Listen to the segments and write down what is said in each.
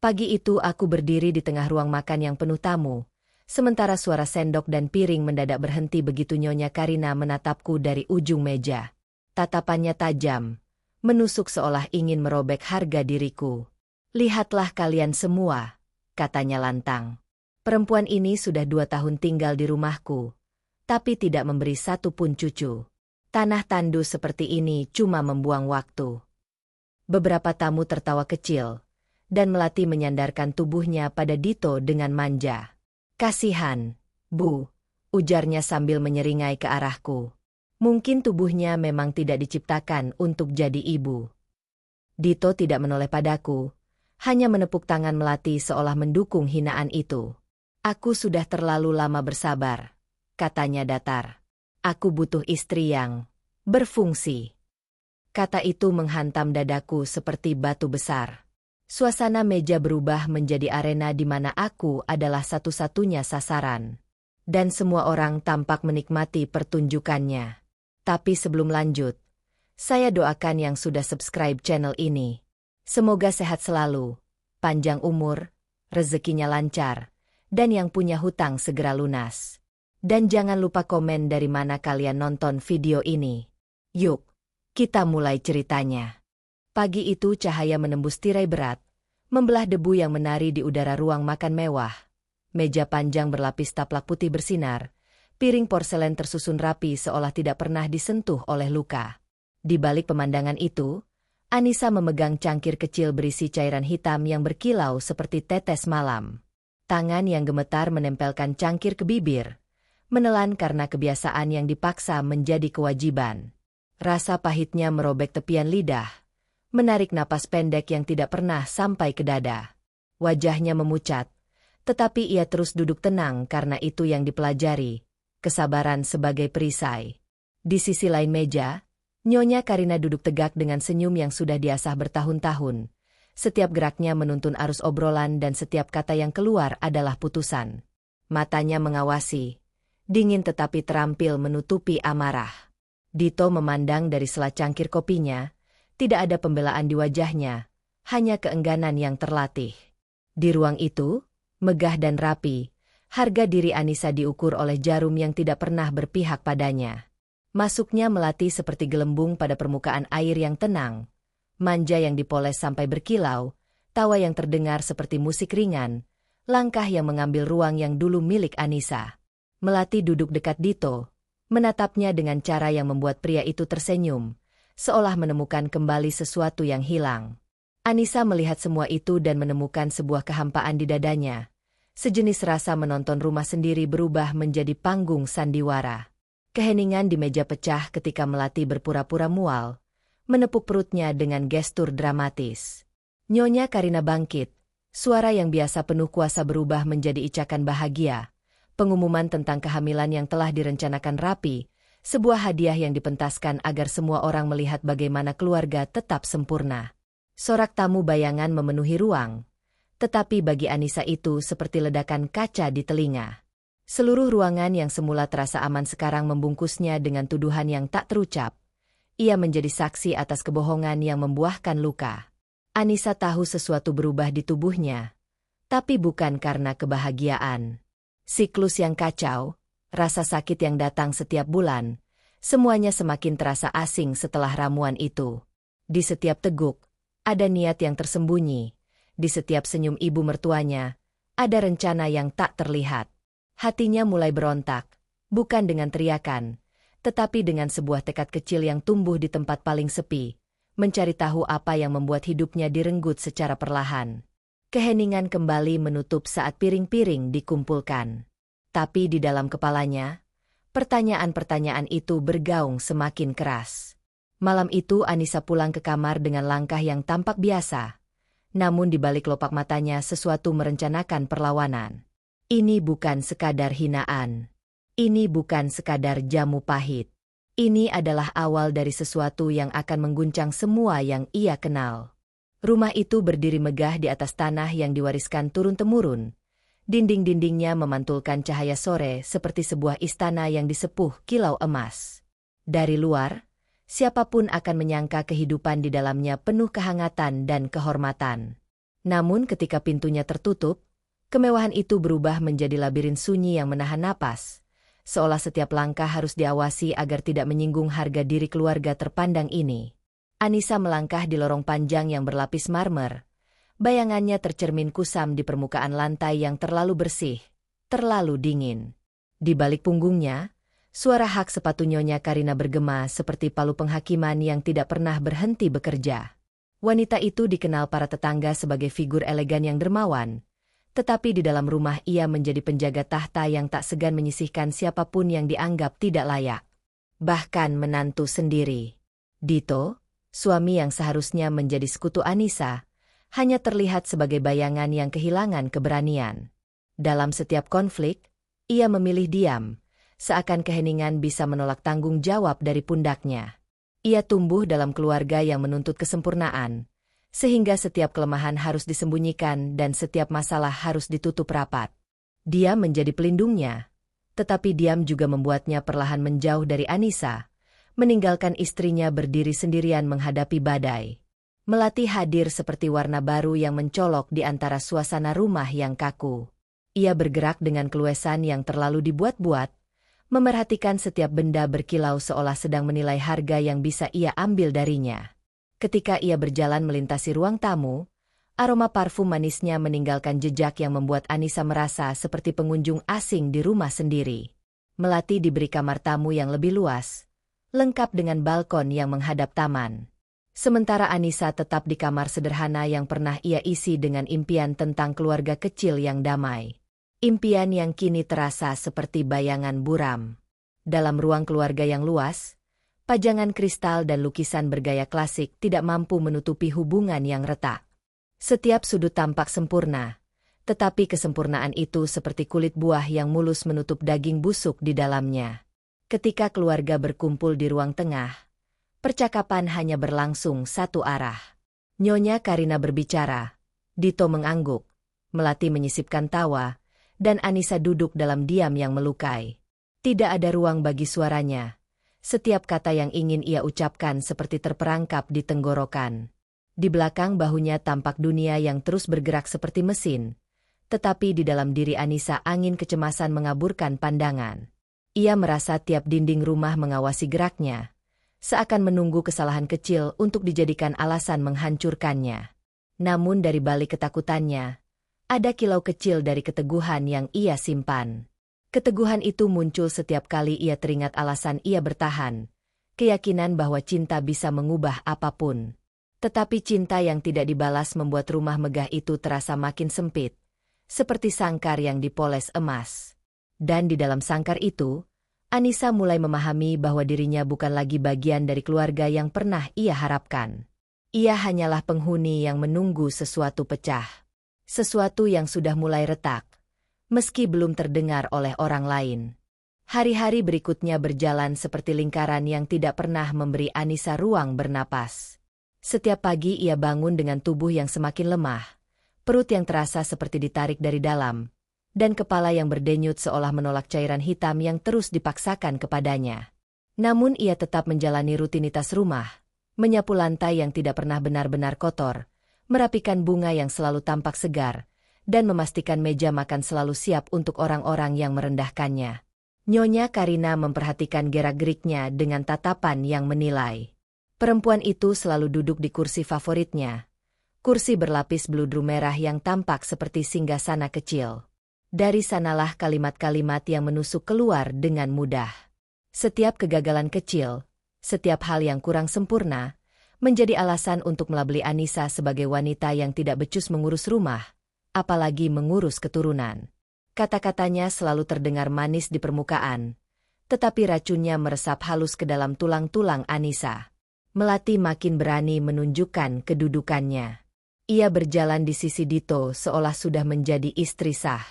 Pagi itu aku berdiri di tengah ruang makan yang penuh tamu, sementara suara sendok dan piring mendadak berhenti begitu Nyonya Karina menatapku dari ujung meja. Tatapannya tajam, menusuk seolah ingin merobek harga diriku. "Lihatlah kalian semua," katanya lantang. "Perempuan ini sudah 2 tahun tinggal di rumahku, tapi tidak memberi satu pun cucu. Tanah tandus seperti ini cuma membuang waktu." Beberapa tamu tertawa kecil, dan Melati menyandarkan tubuhnya pada Dito dengan manja. "Kasihan, Bu," ujarnya sambil menyeringai ke arahku. "Mungkin tubuhnya memang tidak diciptakan untuk jadi ibu." Dito tidak menoleh padaku, hanya menepuk tangan Melati seolah mendukung hinaan itu. "Aku sudah terlalu lama bersabar," katanya datar. "Aku butuh istri yang berfungsi." Kata itu menghantam dadaku seperti batu besar. Suasana meja berubah menjadi arena di mana aku adalah satu-satunya sasaran. Dan semua orang tampak menikmati pertunjukannya. Tapi sebelum lanjut, saya doakan yang sudah subscribe channel ini. Semoga sehat selalu, panjang umur, rezekinya lancar, dan yang punya hutang segera lunas. Dan jangan lupa komen dari mana kalian nonton video ini. Yuk, kita mulai ceritanya. Pagi itu cahaya menembus tirai berat, membelah debu yang menari di udara ruang makan mewah. Meja panjang berlapis taplak putih bersinar, piring porselen tersusun rapi seolah tidak pernah disentuh oleh luka. Di balik pemandangan itu, Anissa memegang cangkir kecil berisi cairan hitam yang berkilau seperti tetes malam. Tangan yang gemetar menempelkan cangkir ke bibir, menelan karena kebiasaan yang dipaksa menjadi kewajiban. Rasa pahitnya merobek tepian lidah, menarik napas pendek yang tidak pernah sampai ke dada. Wajahnya memucat, tetapi ia terus duduk tenang karena itu yang dipelajari, kesabaran sebagai perisai. Di sisi lain meja, Nyonya Karina duduk tegak dengan senyum yang sudah diasah bertahun-tahun. Setiap geraknya menuntun arus obrolan dan setiap kata yang keluar adalah putusan. Matanya mengawasi, dingin tetapi terampil menutupi amarah. Dito memandang dari sela cangkir kopinya, tidak ada pembelaan di wajahnya, hanya keengganan yang terlatih. Di ruang itu, megah dan rapi, harga diri Anissa diukur oleh jarum yang tidak pernah berpihak padanya. Masuknya Melati seperti gelembung pada permukaan air yang tenang, manja yang dipoles sampai berkilau, tawa yang terdengar seperti musik ringan, langkah yang mengambil ruang yang dulu milik Anissa. Melati duduk dekat Dito, menatapnya dengan cara yang membuat pria itu tersenyum, seolah menemukan kembali sesuatu yang hilang. Anissa melihat semua itu dan menemukan sebuah kehampaan di dadanya. Sejenis rasa menonton rumah sendiri berubah menjadi panggung sandiwara. Keheningan di meja pecah ketika Melati berpura-pura mual, menepuk perutnya dengan gestur dramatis. Nyonya Karina bangkit, suara yang biasa penuh kuasa berubah menjadi icakan bahagia. Pengumuman tentang kehamilan yang telah direncanakan rapi, sebuah hadiah yang dipentaskan agar semua orang melihat bagaimana keluarga tetap sempurna. Sorak tamu bayangan memenuhi ruang, tetapi bagi Anissa itu seperti ledakan kaca di telinga. Seluruh ruangan yang semula terasa aman sekarang membungkusnya dengan tuduhan yang tak terucap. Ia menjadi saksi atas kebohongan yang membuahkan luka. Anissa tahu sesuatu berubah di tubuhnya, tapi bukan karena kebahagiaan. Siklus yang kacau, rasa sakit yang datang setiap bulan, semuanya semakin terasa asing setelah ramuan itu. Di setiap teguk, ada niat yang tersembunyi. Di setiap senyum ibu mertuanya, ada rencana yang tak terlihat. Hatinya mulai berontak, bukan dengan teriakan, tetapi dengan sebuah tekad kecil yang tumbuh di tempat paling sepi, mencari tahu apa yang membuat hidupnya direnggut secara perlahan. Keheningan kembali menutup saat piring-piring dikumpulkan. Tapi di dalam kepalanya, pertanyaan-pertanyaan itu bergaung semakin keras. Malam itu Anissa pulang ke kamar dengan langkah yang tampak biasa. Namun di balik lopak matanya sesuatu merencanakan perlawanan. Ini bukan sekadar hinaan. Ini bukan sekadar jamu pahit. Ini adalah awal dari sesuatu yang akan mengguncang semua yang ia kenal. Rumah itu berdiri megah di atas tanah yang diwariskan turun-temurun. Dinding-dindingnya memantulkan cahaya sore seperti sebuah istana yang disepuh kilau emas. Dari luar, siapapun akan menyangka kehidupan di dalamnya penuh kehangatan dan kehormatan. Namun ketika pintunya tertutup, kemewahan itu berubah menjadi labirin sunyi yang menahan napas, seolah setiap langkah harus diawasi agar tidak menyinggung harga diri keluarga terpandang ini. Anissa melangkah di lorong panjang yang berlapis marmer. Bayangannya tercermin kusam di permukaan lantai yang terlalu bersih, terlalu dingin. Di balik punggungnya, suara hak sepatu Nyonya Karina bergema seperti palu penghakiman yang tidak pernah berhenti bekerja. Wanita itu dikenal para tetangga sebagai figur elegan yang dermawan, tetapi di dalam rumah ia menjadi penjaga tahta yang tak segan menyisihkan siapapun yang dianggap tidak layak. Bahkan menantu sendiri. Dito, suami yang seharusnya menjadi sekutu Anissa, hanya terlihat sebagai bayangan yang kehilangan keberanian. Dalam setiap konflik, ia memilih diam, seakan keheningan bisa menolak tanggung jawab dari pundaknya. Ia tumbuh dalam keluarga yang menuntut kesempurnaan, sehingga setiap kelemahan harus disembunyikan dan setiap masalah harus ditutup rapat. Dia menjadi pelindungnya, tetapi diam juga membuatnya perlahan menjauh dari Anissa, meninggalkan istrinya berdiri sendirian menghadapi badai. Melati hadir seperti warna baru yang mencolok di antara suasana rumah yang kaku. Ia bergerak dengan keluasan yang terlalu dibuat-buat, memerhatikan setiap benda berkilau seolah sedang menilai harga yang bisa ia ambil darinya. Ketika ia berjalan melintasi ruang tamu, aroma parfum manisnya meninggalkan jejak yang membuat Anissa merasa seperti pengunjung asing di rumah sendiri. Melati diberi kamar tamu yang lebih luas, lengkap dengan balkon yang menghadap taman. Sementara Anissa tetap di kamar sederhana yang pernah ia isi dengan impian tentang keluarga kecil yang damai. Impian yang kini terasa seperti bayangan buram. Dalam ruang keluarga yang luas, pajangan kristal dan lukisan bergaya klasik tidak mampu menutupi hubungan yang retak. Setiap sudut tampak sempurna, tetapi kesempurnaan itu seperti kulit buah yang mulus menutup daging busuk di dalamnya. Ketika keluarga berkumpul di ruang tengah, percakapan hanya berlangsung satu arah. Nyonya Karina berbicara, Dito mengangguk, Melati menyisipkan tawa, dan Anissa duduk dalam diam yang melukai. Tidak ada ruang bagi suaranya. Setiap kata yang ingin ia ucapkan seperti terperangkap di tenggorokan. Di belakang bahunya tampak dunia yang terus bergerak seperti mesin, tetapi di dalam diri Anissa angin kecemasan mengaburkan pandangan. Ia merasa tiap dinding rumah mengawasi geraknya, seakan menunggu kesalahan kecil untuk dijadikan alasan menghancurkannya. Namun dari balik ketakutannya, ada kilau kecil dari keteguhan yang ia simpan. Keteguhan itu muncul setiap kali ia teringat alasan ia bertahan, keyakinan bahwa cinta bisa mengubah apapun. Tetapi cinta yang tidak dibalas membuat rumah megah itu terasa makin sempit, seperti sangkar yang dipoles emas. Dan di dalam sangkar itu, Anissa mulai memahami bahwa dirinya bukan lagi bagian dari keluarga yang pernah ia harapkan. Ia hanyalah penghuni yang menunggu sesuatu pecah. Sesuatu yang sudah mulai retak, meski belum terdengar oleh orang lain. Hari-hari berikutnya berjalan seperti lingkaran yang tidak pernah memberi Anissa ruang bernapas. Setiap pagi ia bangun dengan tubuh yang semakin lemah, perut yang terasa seperti ditarik dari dalam, dan kepala yang berdenyut seolah menolak cairan hitam yang terus dipaksakan kepadanya. Namun ia tetap menjalani rutinitas rumah, menyapu lantai yang tidak pernah benar-benar kotor, merapikan bunga yang selalu tampak segar, dan memastikan meja makan selalu siap untuk orang-orang yang merendahkannya. Nyonya Karina memperhatikan gerak-geriknya dengan tatapan yang menilai. Perempuan itu selalu duduk di kursi favoritnya, kursi berlapis beludru merah yang tampak seperti singgasana kecil. Dari sanalah kalimat-kalimat yang menusuk keluar dengan mudah. Setiap kegagalan kecil, setiap hal yang kurang sempurna, menjadi alasan untuk melabeli Anissa sebagai wanita yang tidak becus mengurus rumah, apalagi mengurus keturunan. Kata-katanya selalu terdengar manis di permukaan, tetapi racunnya meresap halus ke dalam tulang-tulang Anissa. Melati makin berani menunjukkan kedudukannya. Ia berjalan di sisi Dito seolah sudah menjadi istri sah.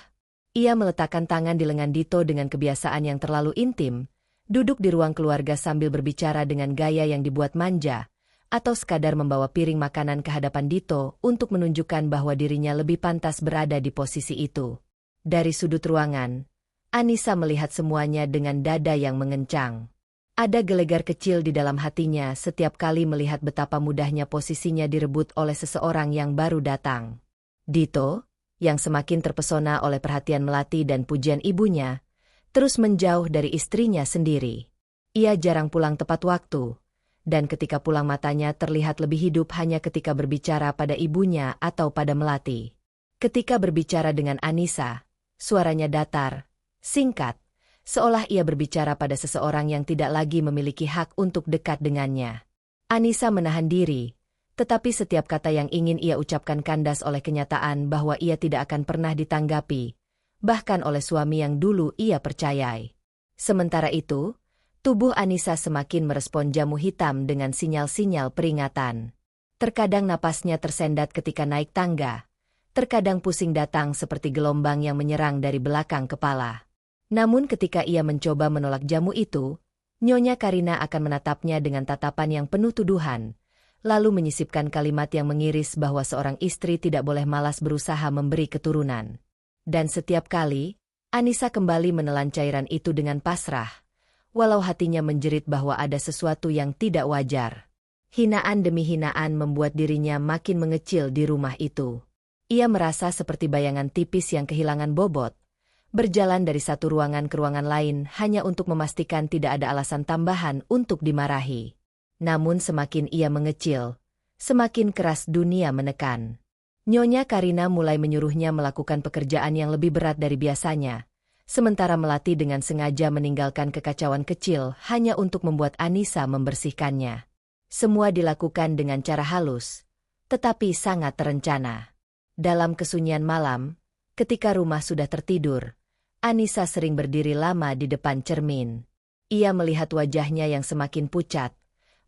Ia meletakkan tangan di lengan Dito dengan kebiasaan yang terlalu intim, duduk di ruang keluarga sambil berbicara dengan gaya yang dibuat manja, atau sekadar membawa piring makanan ke hadapan Dito untuk menunjukkan bahwa dirinya lebih pantas berada di posisi itu. Dari sudut ruangan, Anissa melihat semuanya dengan dada yang mengencang. Ada gelegar kecil di dalam hatinya setiap kali melihat betapa mudahnya posisinya direbut oleh seseorang yang baru datang. Dito, yang semakin terpesona oleh perhatian melati dan pujian ibunya, terus menjauh dari istrinya sendiri. Ia jarang pulang tepat waktu, dan ketika pulang matanya terlihat lebih hidup hanya ketika berbicara pada ibunya atau pada melati. Ketika berbicara dengan Anissa, suaranya datar, singkat, seolah ia berbicara pada seseorang yang tidak lagi memiliki hak untuk dekat dengannya. Anissa menahan diri, tetapi setiap kata yang ingin ia ucapkan kandas oleh kenyataan bahwa ia tidak akan pernah ditanggapi, bahkan oleh suami yang dulu ia percayai. Sementara itu, tubuh Anissa semakin merespon jamu hitam dengan sinyal-sinyal peringatan. Terkadang napasnya tersendat ketika naik tangga, terkadang pusing datang seperti gelombang yang menyerang dari belakang kepala. Namun ketika ia mencoba menolak jamu itu, Nyonya Karina akan menatapnya dengan tatapan yang penuh tuduhan, lalu menyisipkan kalimat yang mengiris bahwa seorang istri tidak boleh malas berusaha memberi keturunan. Dan setiap kali, Anissa kembali menelan cairan itu dengan pasrah, walau hatinya menjerit bahwa ada sesuatu yang tidak wajar. Hinaan demi hinaan membuat dirinya makin mengecil di rumah itu. Ia merasa seperti bayangan tipis yang kehilangan bobot, berjalan dari satu ruangan ke ruangan lain hanya untuk memastikan tidak ada alasan tambahan untuk dimarahi. Namun semakin ia mengecil, semakin keras dunia menekan. Nyonya Karina mulai menyuruhnya melakukan pekerjaan yang lebih berat dari biasanya, sementara Melati dengan sengaja meninggalkan kekacauan kecil hanya untuk membuat Anissa membersihkannya. Semua dilakukan dengan cara halus, tetapi sangat terencana. Dalam kesunyian malam, ketika rumah sudah tertidur, Anissa sering berdiri lama di depan cermin. Ia melihat wajahnya yang semakin pucat,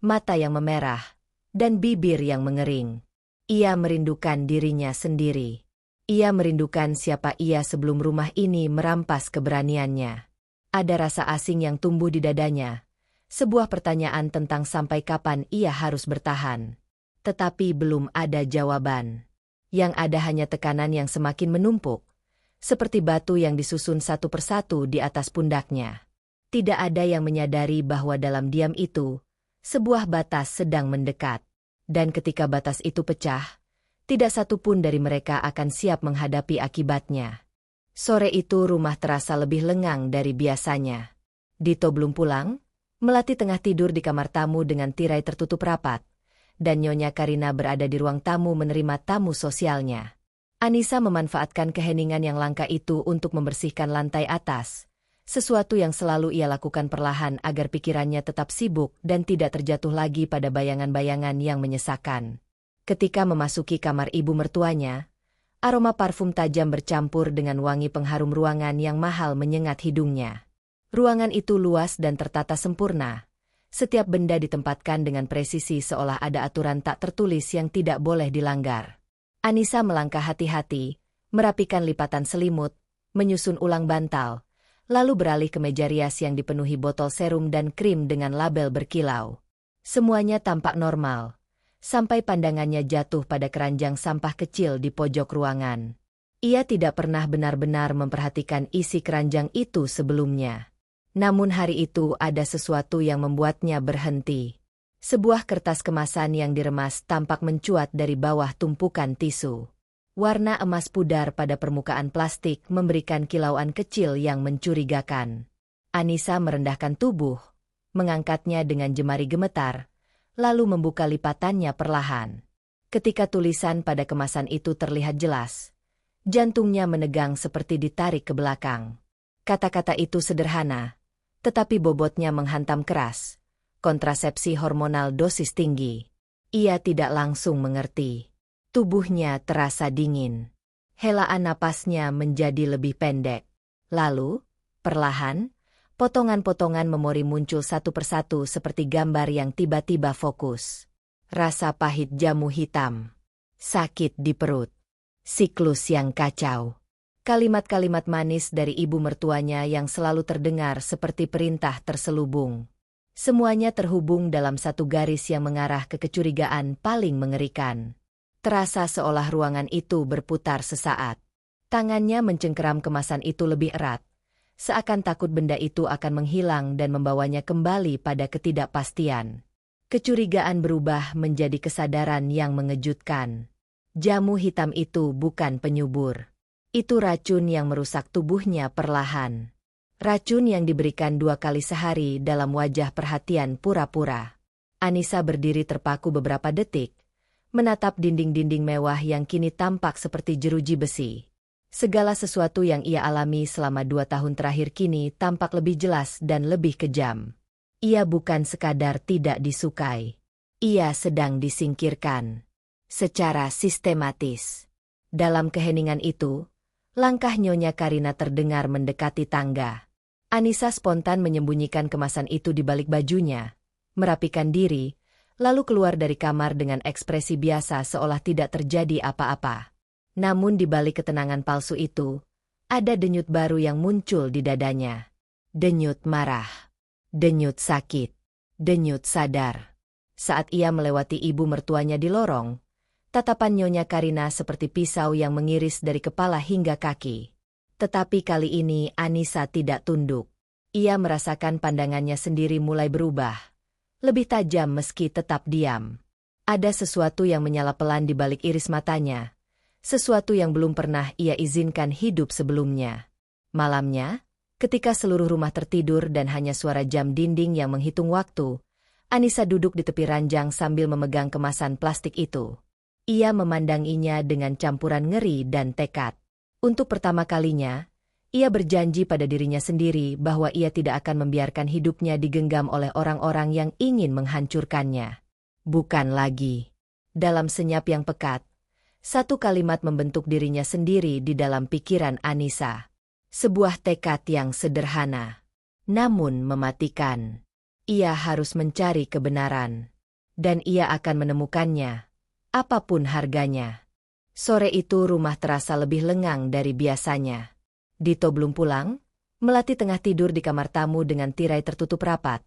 mata yang memerah, dan bibir yang mengering. Ia merindukan dirinya sendiri. Ia merindukan siapa ia sebelum rumah ini merampas keberaniannya. Ada rasa asing yang tumbuh di dadanya, sebuah pertanyaan tentang sampai kapan ia harus bertahan. Tetapi belum ada jawaban. Yang ada hanya tekanan yang semakin menumpuk, seperti batu yang disusun satu persatu di atas pundaknya. Tidak ada yang menyadari bahwa dalam diam itu, sebuah batas sedang mendekat. Dan ketika batas itu pecah, tidak satu pun dari mereka akan siap menghadapi akibatnya. Sore itu rumah terasa lebih lengang dari biasanya. Dito belum pulang, Melati tengah tidur di kamar tamu dengan tirai tertutup rapat, dan Nyonya Karina berada di ruang tamu menerima tamu sosialnya. Anissa memanfaatkan keheningan yang langka itu untuk membersihkan lantai atas, sesuatu yang selalu ia lakukan perlahan agar pikirannya tetap sibuk dan tidak terjatuh lagi pada bayangan-bayangan yang menyesakan. Ketika memasuki kamar ibu mertuanya, aroma parfum tajam bercampur dengan wangi pengharum ruangan yang mahal menyengat hidungnya. Ruangan itu luas dan tertata sempurna. Setiap benda ditempatkan dengan presisi seolah ada aturan tak tertulis yang tidak boleh dilanggar. Anissa melangkah hati-hati, merapikan lipatan selimut, menyusun ulang bantal, lalu beralih ke meja rias yang dipenuhi botol serum dan krim dengan label berkilau. Semuanya tampak normal, sampai pandangannya jatuh pada keranjang sampah kecil di pojok ruangan. Ia tidak pernah benar-benar memperhatikan isi keranjang itu sebelumnya. Namun hari itu ada sesuatu yang membuatnya berhenti. Sebuah kertas kemasan yang diremas tampak mencuat dari bawah tumpukan tisu. Warna emas pudar pada permukaan plastik memberikan kilauan kecil yang mencurigakan. Anissa merendahkan tubuh, mengangkatnya dengan jemari gemetar, lalu membuka lipatannya perlahan. Ketika tulisan pada kemasan itu terlihat jelas, jantungnya menegang seperti ditarik ke belakang. Kata-kata itu sederhana, tetapi bobotnya menghantam keras. Kontrasepsi hormonal dosis tinggi. Ia tidak langsung mengerti. Tubuhnya terasa dingin. Helaan napasnya menjadi lebih pendek. Lalu, perlahan, potongan-potongan memori muncul satu persatu seperti gambar yang tiba-tiba fokus. Rasa pahit jamu hitam. Sakit di perut. Siklus yang kacau. Kalimat-kalimat manis dari ibu mertuanya yang selalu terdengar seperti perintah terselubung. Semuanya terhubung dalam satu garis yang mengarah ke kecurigaan paling mengerikan. Terasa seolah ruangan itu berputar sesaat. Tangannya mencengkeram kemasan itu lebih erat, seakan takut benda itu akan menghilang dan membawanya kembali pada ketidakpastian. Kecurigaan berubah menjadi kesadaran yang mengejutkan. Jamu hitam itu bukan penyubur. Itu racun yang merusak tubuhnya perlahan. Racun yang diberikan 2 kali sehari dalam wajah perhatian pura-pura. Anissa berdiri terpaku beberapa detik, menatap dinding-dinding mewah yang kini tampak seperti jeruji besi. Segala sesuatu yang ia alami selama 2 tahun terakhir kini tampak lebih jelas dan lebih kejam. Ia bukan sekadar tidak disukai. Ia sedang disingkirkan. Secara sistematis. Dalam keheningan itu, langkah Nyonya Karina terdengar mendekati tangga. Anissa spontan menyembunyikan kemasan itu di balik bajunya, merapikan diri, lalu keluar dari kamar dengan ekspresi biasa seolah tidak terjadi apa-apa. Namun di balik ketenangan palsu itu, ada denyut baru yang muncul di dadanya. Denyut marah. Denyut sakit. Denyut sadar. Saat ia melewati ibu mertuanya di lorong, tatapan Nyonya Karina seperti pisau yang mengiris dari kepala hingga kaki. Tetapi kali ini Anissa tidak tunduk. Ia merasakan pandangannya sendiri mulai berubah. Lebih tajam meski tetap diam. Ada sesuatu yang menyala pelan di balik iris matanya. Sesuatu yang belum pernah ia izinkan hidup sebelumnya. Malamnya, ketika seluruh rumah tertidur dan hanya suara jam dinding yang menghitung waktu, Anissa duduk di tepi ranjang sambil memegang kemasan plastik itu. Ia memandanginya dengan campuran ngeri dan tekad. Untuk pertama kalinya, ia berjanji pada dirinya sendiri bahwa ia tidak akan membiarkan hidupnya digenggam oleh orang-orang yang ingin menghancurkannya. Bukan lagi. Dalam senyap yang pekat, satu kalimat membentuk dirinya sendiri di dalam pikiran Anissa. Sebuah tekad yang sederhana, namun mematikan. Ia harus mencari kebenaran. Dan ia akan menemukannya, apapun harganya. Sore itu rumah terasa lebih lengang dari biasanya. Dito belum pulang, Melati tengah tidur di kamar tamu dengan tirai tertutup rapat,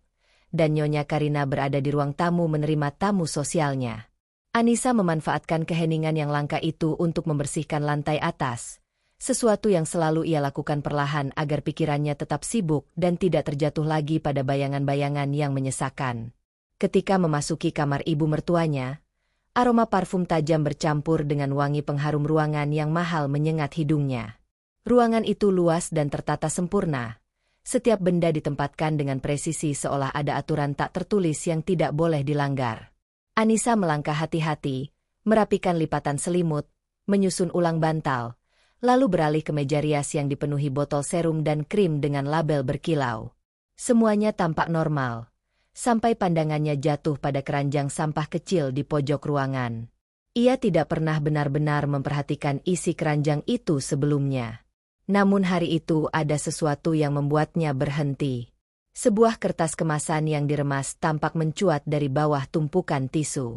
dan Nyonya Karina berada di ruang tamu menerima tamu sosialnya. Anissa memanfaatkan keheningan yang langka itu untuk membersihkan lantai atas, sesuatu yang selalu ia lakukan perlahan agar pikirannya tetap sibuk dan tidak terjatuh lagi pada bayangan-bayangan yang menyesakan. Ketika memasuki kamar ibu mertuanya, aroma parfum tajam bercampur dengan wangi pengharum ruangan yang mahal menyengat hidungnya. Ruangan itu luas dan tertata sempurna. Setiap benda ditempatkan dengan presisi seolah ada aturan tak tertulis yang tidak boleh dilanggar. Anissa melangkah hati-hati, merapikan lipatan selimut, menyusun ulang bantal, lalu beralih ke meja rias yang dipenuhi botol serum dan krim dengan label berkilau. Semuanya tampak normal, sampai pandangannya jatuh pada keranjang sampah kecil di pojok ruangan. Ia tidak pernah benar-benar memperhatikan isi keranjang itu sebelumnya. Namun hari itu ada sesuatu yang membuatnya berhenti. Sebuah kertas kemasan yang diremas tampak mencuat dari bawah tumpukan tisu.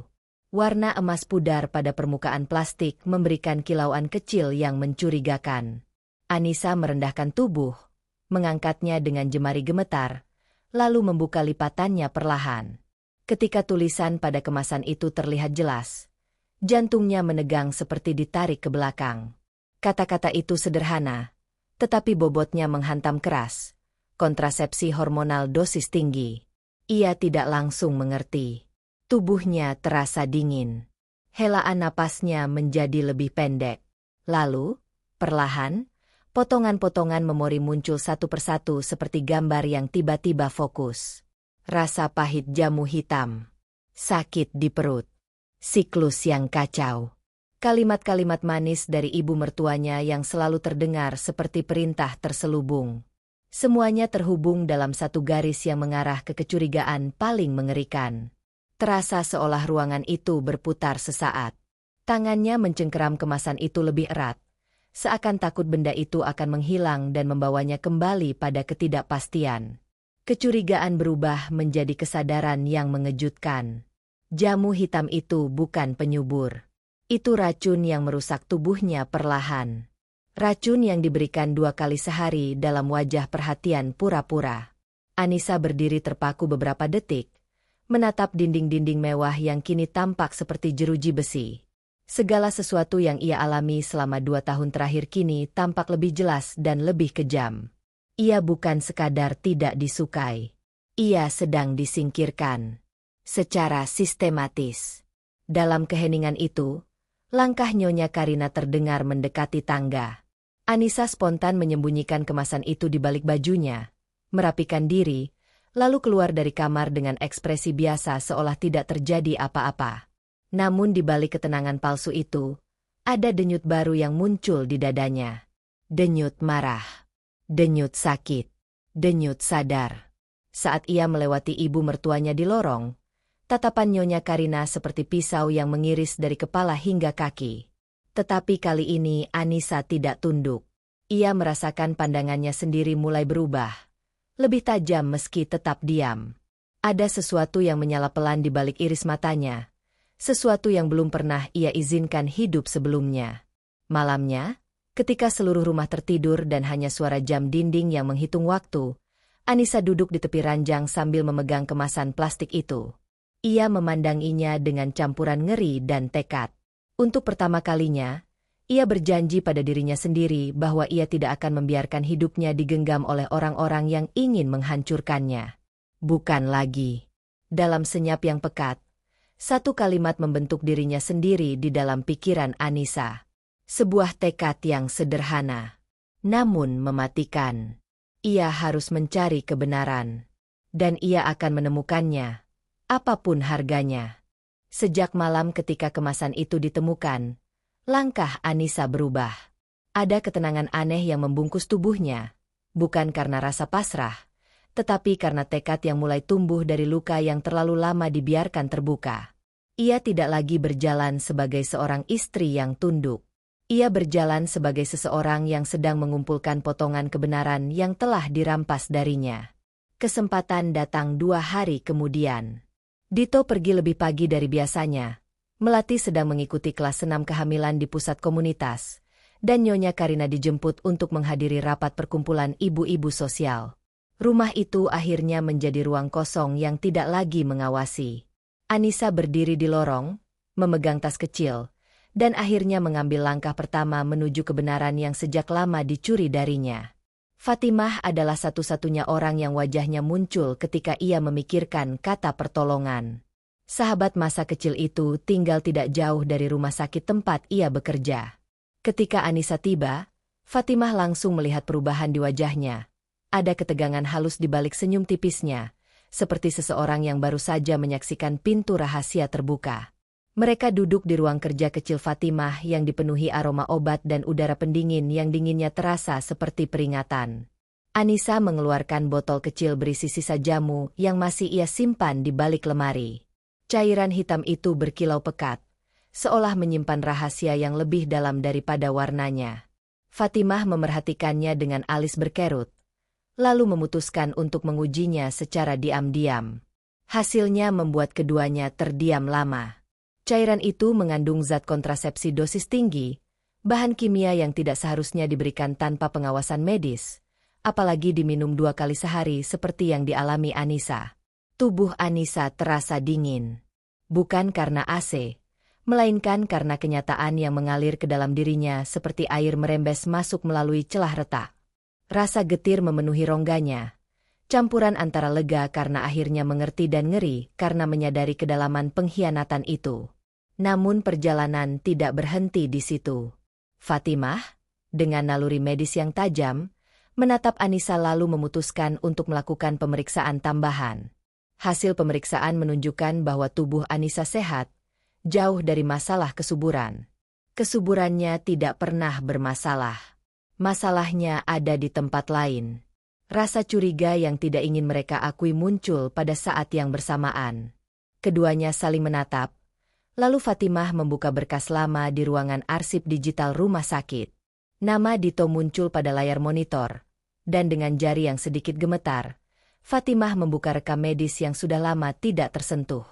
Warna emas pudar pada permukaan plastik memberikan kilauan kecil yang mencurigakan. Anissa merendahkan tubuh, mengangkatnya dengan jemari gemetar, lalu membuka lipatannya perlahan. Ketika tulisan pada kemasan itu terlihat jelas, jantungnya menegang seperti ditarik ke belakang. Kata-kata itu sederhana, tetapi bobotnya menghantam keras. Kontrasepsi hormonal dosis tinggi. Ia tidak langsung mengerti. Tubuhnya terasa dingin. Helaan napasnya menjadi lebih pendek. Lalu, perlahan, potongan-potongan memori muncul satu persatu seperti gambar yang tiba-tiba fokus. Rasa pahit jamu hitam. Sakit di perut. Siklus yang kacau. Kalimat-kalimat manis dari ibu mertuanya yang selalu terdengar seperti perintah terselubung. Semuanya terhubung dalam satu garis yang mengarah ke kecurigaan paling mengerikan. Terasa seolah ruangan itu berputar sesaat. Tangannya mencengkeram kemasan itu lebih erat. Seakan takut benda itu akan menghilang dan membawanya kembali pada ketidakpastian. Kecurigaan berubah menjadi kesadaran yang mengejutkan. Jamu hitam itu bukan penyubur. Itu racun yang merusak tubuhnya perlahan. Racun yang diberikan 2 kali sehari dalam wajah perhatian pura-pura. Anissa berdiri terpaku beberapa detik, menatap dinding-dinding mewah yang kini tampak seperti jeruji besi. Segala sesuatu yang ia alami selama 2 tahun terakhir kini tampak lebih jelas dan lebih kejam. Ia bukan sekadar tidak disukai. Ia sedang disingkirkan. Secara sistematis. Dalam keheningan itu, Langkah Nyonya Karina terdengar mendekati tangga. Anissa spontan menyembunyikan kemasan itu di balik bajunya, merapikan diri, lalu keluar dari kamar dengan ekspresi biasa seolah tidak terjadi apa-apa. Namun di balik ketenangan palsu itu, ada denyut baru yang muncul di dadanya. Denyut marah, denyut sakit, denyut sadar. Saat ia melewati ibu mertuanya di lorong, tatapan Nyonya Karina seperti pisau yang mengiris dari kepala hingga kaki. Tetapi kali ini Anissa tidak tunduk. Ia merasakan pandangannya sendiri mulai berubah. Lebih tajam meski tetap diam. Ada sesuatu yang menyala pelan di balik iris matanya. Sesuatu yang belum pernah ia izinkan hidup sebelumnya. Malamnya, ketika seluruh rumah tertidur dan hanya suara jam dinding yang menghitung waktu, Anissa duduk di tepi ranjang sambil memegang kemasan plastik itu. Ia memandanginya dengan campuran ngeri dan tekad. Untuk pertama kalinya, ia berjanji pada dirinya sendiri bahwa ia tidak akan membiarkan hidupnya digenggam oleh orang-orang yang ingin menghancurkannya. Bukan lagi. Dalam senyap yang pekat, satu kalimat membentuk dirinya sendiri di dalam pikiran Anissa. Sebuah tekad yang sederhana, namun mematikan. Ia harus mencari kebenaran. Dan ia akan menemukannya, apapun harganya. Sejak malam ketika kemasan itu ditemukan, langkah Anissa berubah. Ada ketenangan aneh yang membungkus tubuhnya, bukan karena rasa pasrah, tetapi karena tekad yang mulai tumbuh dari luka yang terlalu lama dibiarkan terbuka. Ia tidak lagi berjalan sebagai seorang istri yang tunduk. Ia berjalan sebagai seseorang yang sedang mengumpulkan potongan kebenaran yang telah dirampas darinya. Kesempatan datang 2 hari kemudian. Dito pergi lebih pagi dari biasanya. Melati sedang mengikuti kelas senam kehamilan di pusat komunitas, dan Nyonya Karina dijemput untuk menghadiri rapat perkumpulan ibu-ibu sosial. Rumah itu akhirnya menjadi ruang kosong yang tidak lagi mengawasi. Anissa berdiri di lorong, memegang tas kecil, dan akhirnya mengambil langkah pertama menuju kebenaran yang sejak lama dicuri darinya. Fatimah adalah satu-satunya orang yang wajahnya muncul ketika ia memikirkan kata pertolongan. Sahabat masa kecil itu tinggal tidak jauh dari rumah sakit tempat ia bekerja. Ketika Anissa tiba, Fatimah langsung melihat perubahan di wajahnya. Ada ketegangan halus di balik senyum tipisnya, seperti seseorang yang baru saja menyaksikan pintu rahasia terbuka. Mereka duduk di ruang kerja kecil Fatimah yang dipenuhi aroma obat dan udara pendingin yang dinginnya terasa seperti peringatan. Anissa mengeluarkan botol kecil berisi sisa jamu yang masih ia simpan di balik lemari. Cairan hitam itu berkilau pekat, seolah menyimpan rahasia yang lebih dalam daripada warnanya. Fatimah memerhatikannya dengan alis berkerut, lalu memutuskan untuk mengujinya secara diam-diam. Hasilnya membuat keduanya terdiam lama. Cairan itu mengandung zat kontrasepsi dosis tinggi, bahan kimia yang tidak seharusnya diberikan tanpa pengawasan medis, apalagi diminum 2 kali sehari seperti yang dialami Anissa. Tubuh Anissa terasa dingin. Bukan karena AC, melainkan karena kenyataan yang mengalir ke dalam dirinya seperti air merembes masuk melalui celah retak. Rasa getir memenuhi rongganya, campuran antara lega karena akhirnya mengerti dan ngeri karena menyadari kedalaman pengkhianatan itu. Namun perjalanan tidak berhenti di situ. Fatimah, dengan naluri medis yang tajam, menatap Anissa lalu memutuskan untuk melakukan pemeriksaan tambahan. Hasil pemeriksaan menunjukkan bahwa tubuh Anissa sehat, jauh dari masalah kesuburan. Kesuburannya tidak pernah bermasalah. Masalahnya ada di tempat lain. Rasa curiga yang tidak ingin mereka akui muncul pada saat yang bersamaan. Keduanya saling menatap, lalu Fatimah membuka berkas lama di ruangan arsip digital rumah sakit. Nama Dito muncul pada layar monitor, dan dengan jari yang sedikit gemetar, Fatimah membuka rekam medis yang sudah lama tidak tersentuh.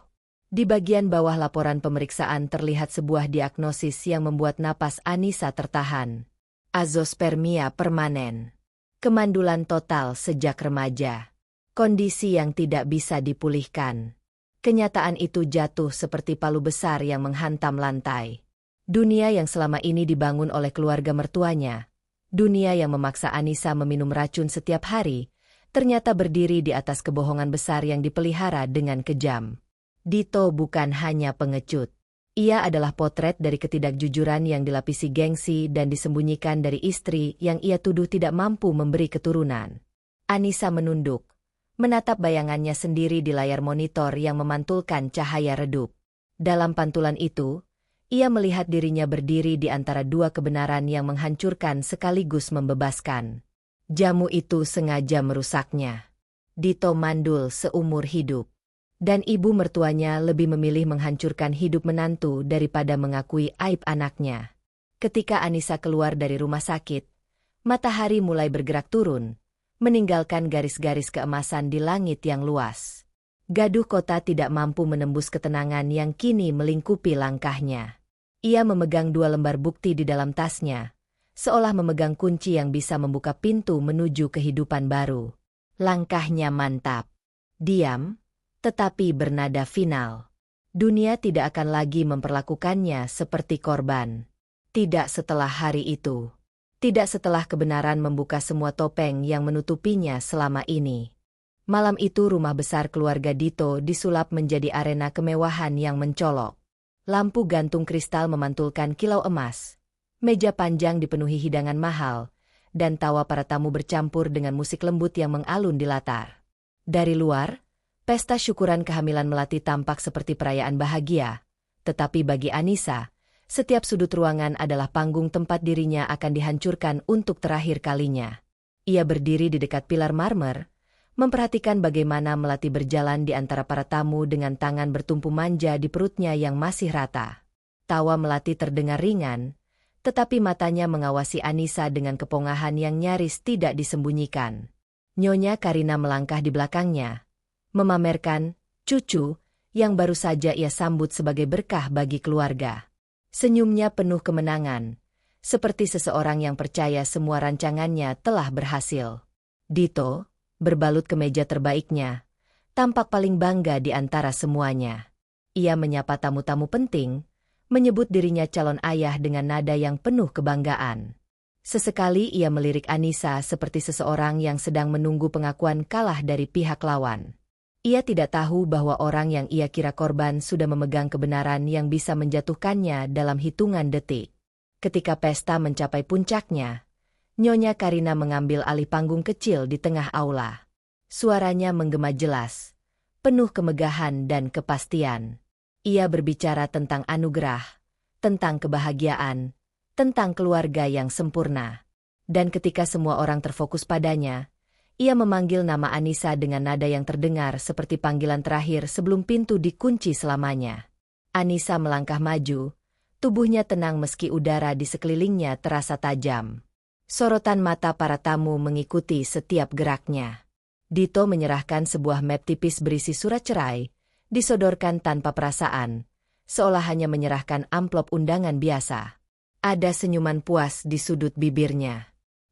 Di bagian bawah laporan pemeriksaan terlihat sebuah diagnosis yang membuat napas Anissa tertahan. Azospermia permanen. Kemandulan total sejak remaja. Kondisi yang tidak bisa dipulihkan. Kenyataan itu jatuh seperti palu besar yang menghantam lantai. Dunia yang selama ini dibangun oleh keluarga mertuanya, dunia yang memaksa Anissa meminum racun setiap hari, ternyata berdiri di atas kebohongan besar yang dipelihara dengan kejam. Dito bukan hanya pengecut. Ia adalah potret dari ketidakjujuran yang dilapisi gengsi dan disembunyikan dari istri yang ia tuduh tidak mampu memberi keturunan. Anissa menunduk, menatap bayangannya sendiri di layar monitor yang memantulkan cahaya redup. Dalam pantulan itu, ia melihat dirinya berdiri di antara dua kebenaran yang menghancurkan sekaligus membebaskan. Jamu itu sengaja merusaknya. Dito mandul seumur hidup. Dan ibu mertuanya lebih memilih menghancurkan hidup menantu daripada mengakui aib anaknya. Ketika Anissa keluar dari rumah sakit, matahari mulai bergerak turun, meninggalkan garis-garis keemasan di langit yang luas. Gaduh kota tidak mampu menembus ketenangan yang kini melingkupi langkahnya. Ia memegang dua lembar bukti di dalam tasnya, seolah memegang kunci yang bisa membuka pintu menuju kehidupan baru. Langkahnya mantap. Diam, tetapi bernada final. Dunia tidak akan lagi memperlakukannya seperti korban. Tidak setelah hari itu. Tidak setelah kebenaran membuka semua topeng yang menutupinya selama ini. Malam itu rumah besar keluarga Dito disulap menjadi arena kemewahan yang mencolok. Lampu gantung kristal memantulkan kilau emas. Meja panjang dipenuhi hidangan mahal, dan tawa para tamu bercampur dengan musik lembut yang mengalun di latar. Dari luar, pesta syukuran kehamilan Melati tampak seperti perayaan bahagia, tetapi bagi Anissa, setiap sudut ruangan adalah panggung tempat dirinya akan dihancurkan untuk terakhir kalinya. Ia berdiri di dekat pilar marmer, memperhatikan bagaimana Melati berjalan di antara para tamu dengan tangan bertumpu manja di perutnya yang masih rata. Tawa Melati terdengar ringan, tetapi matanya mengawasi Anissa dengan kepongahan yang nyaris tidak disembunyikan. Nyonya Karina melangkah di belakangnya, memamerkan cucu yang baru saja ia sambut sebagai berkah bagi keluarga. Senyumnya penuh kemenangan, seperti seseorang yang percaya semua rancangannya telah berhasil. Dito, berbalut kemeja terbaiknya, tampak paling bangga di antara semuanya. Ia menyapa tamu-tamu penting, menyebut dirinya calon ayah dengan nada yang penuh kebanggaan. Sesekali ia melirik Anissa seperti seseorang yang sedang menunggu pengakuan kalah dari pihak lawan. Ia tidak tahu bahwa orang yang ia kira korban sudah memegang kebenaran yang bisa menjatuhkannya dalam hitungan detik. Ketika pesta mencapai puncaknya, Nyonya Karina mengambil alih panggung kecil di tengah aula. Suaranya menggema jelas, penuh kemegahan dan kepastian. Ia berbicara tentang anugerah, tentang kebahagiaan, tentang keluarga yang sempurna. Dan ketika semua orang terfokus padanya, ia memanggil nama Anissa dengan nada yang terdengar seperti panggilan terakhir sebelum pintu dikunci selamanya. Anissa melangkah maju, tubuhnya tenang meski udara di sekelilingnya terasa tajam. Sorotan mata para tamu mengikuti setiap geraknya. Dito menyerahkan sebuah map tipis berisi surat cerai, disodorkan tanpa perasaan, seolah hanya menyerahkan amplop undangan biasa. Ada senyuman puas di sudut bibirnya.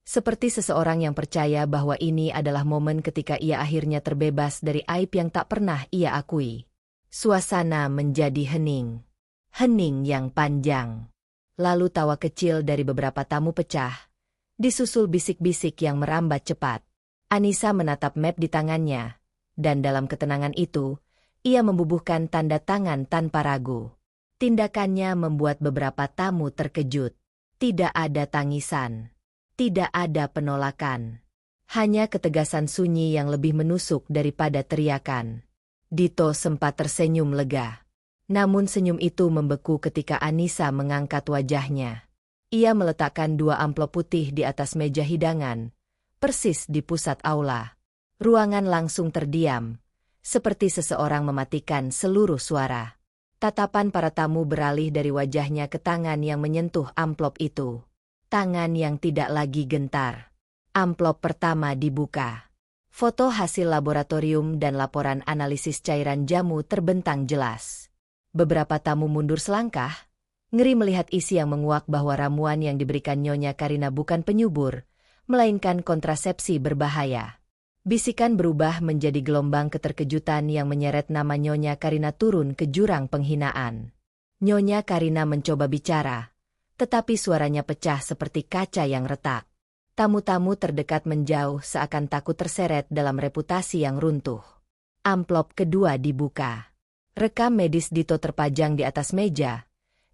Seperti seseorang yang percaya bahwa ini adalah momen ketika ia akhirnya terbebas dari aib yang tak pernah ia akui. Suasana menjadi hening. Hening yang panjang. Lalu tawa kecil dari beberapa tamu pecah, disusul bisik-bisik yang merambat cepat. Anissa menatap map di tangannya, dan dalam ketenangan itu, ia membubuhkan tanda tangan tanpa ragu. Tindakannya membuat beberapa tamu terkejut. Tidak ada tangisan. Tidak ada penolakan. Hanya ketegasan sunyi yang lebih menusuk daripada teriakan. Dito sempat tersenyum lega. Namun senyum itu membeku ketika Anissa mengangkat wajahnya. Ia meletakkan dua amplop putih di atas meja hidangan, persis di pusat aula. Ruangan langsung terdiam, seperti seseorang mematikan seluruh suara. Tatapan para tamu beralih dari wajahnya ke tangan yang menyentuh amplop itu. Tangan yang tidak lagi gentar. Amplop pertama dibuka. Foto hasil laboratorium dan laporan analisis cairan jamu terbentang jelas. Beberapa tamu mundur selangkah, ngeri melihat isi yang menguak bahwa ramuan yang diberikan Nyonya Karina bukan penyubur, melainkan kontrasepsi berbahaya. Bisikan berubah menjadi gelombang keterkejutan yang menyeret nama Nyonya Karina turun ke jurang penghinaan. Nyonya Karina mencoba bicara, tetapi suaranya pecah seperti kaca yang retak. Tamu-tamu terdekat menjauh seakan takut terseret dalam reputasi yang runtuh. Amplop kedua dibuka. Rekam medis Dito terpajang di atas meja,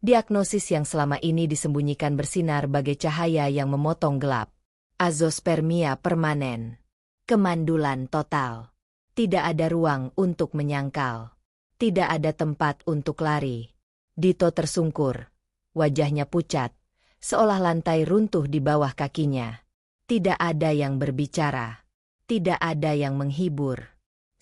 Diagnosis yang selama ini disembunyikan bersinar bagai cahaya yang memotong gelap. Azospermia permanen. Kemandulan total. Tidak ada ruang untuk menyangkal. Tidak ada tempat untuk lari. Dito tersungkur. Wajahnya pucat, seolah lantai runtuh di bawah kakinya. Tidak ada yang berbicara. Tidak ada yang menghibur.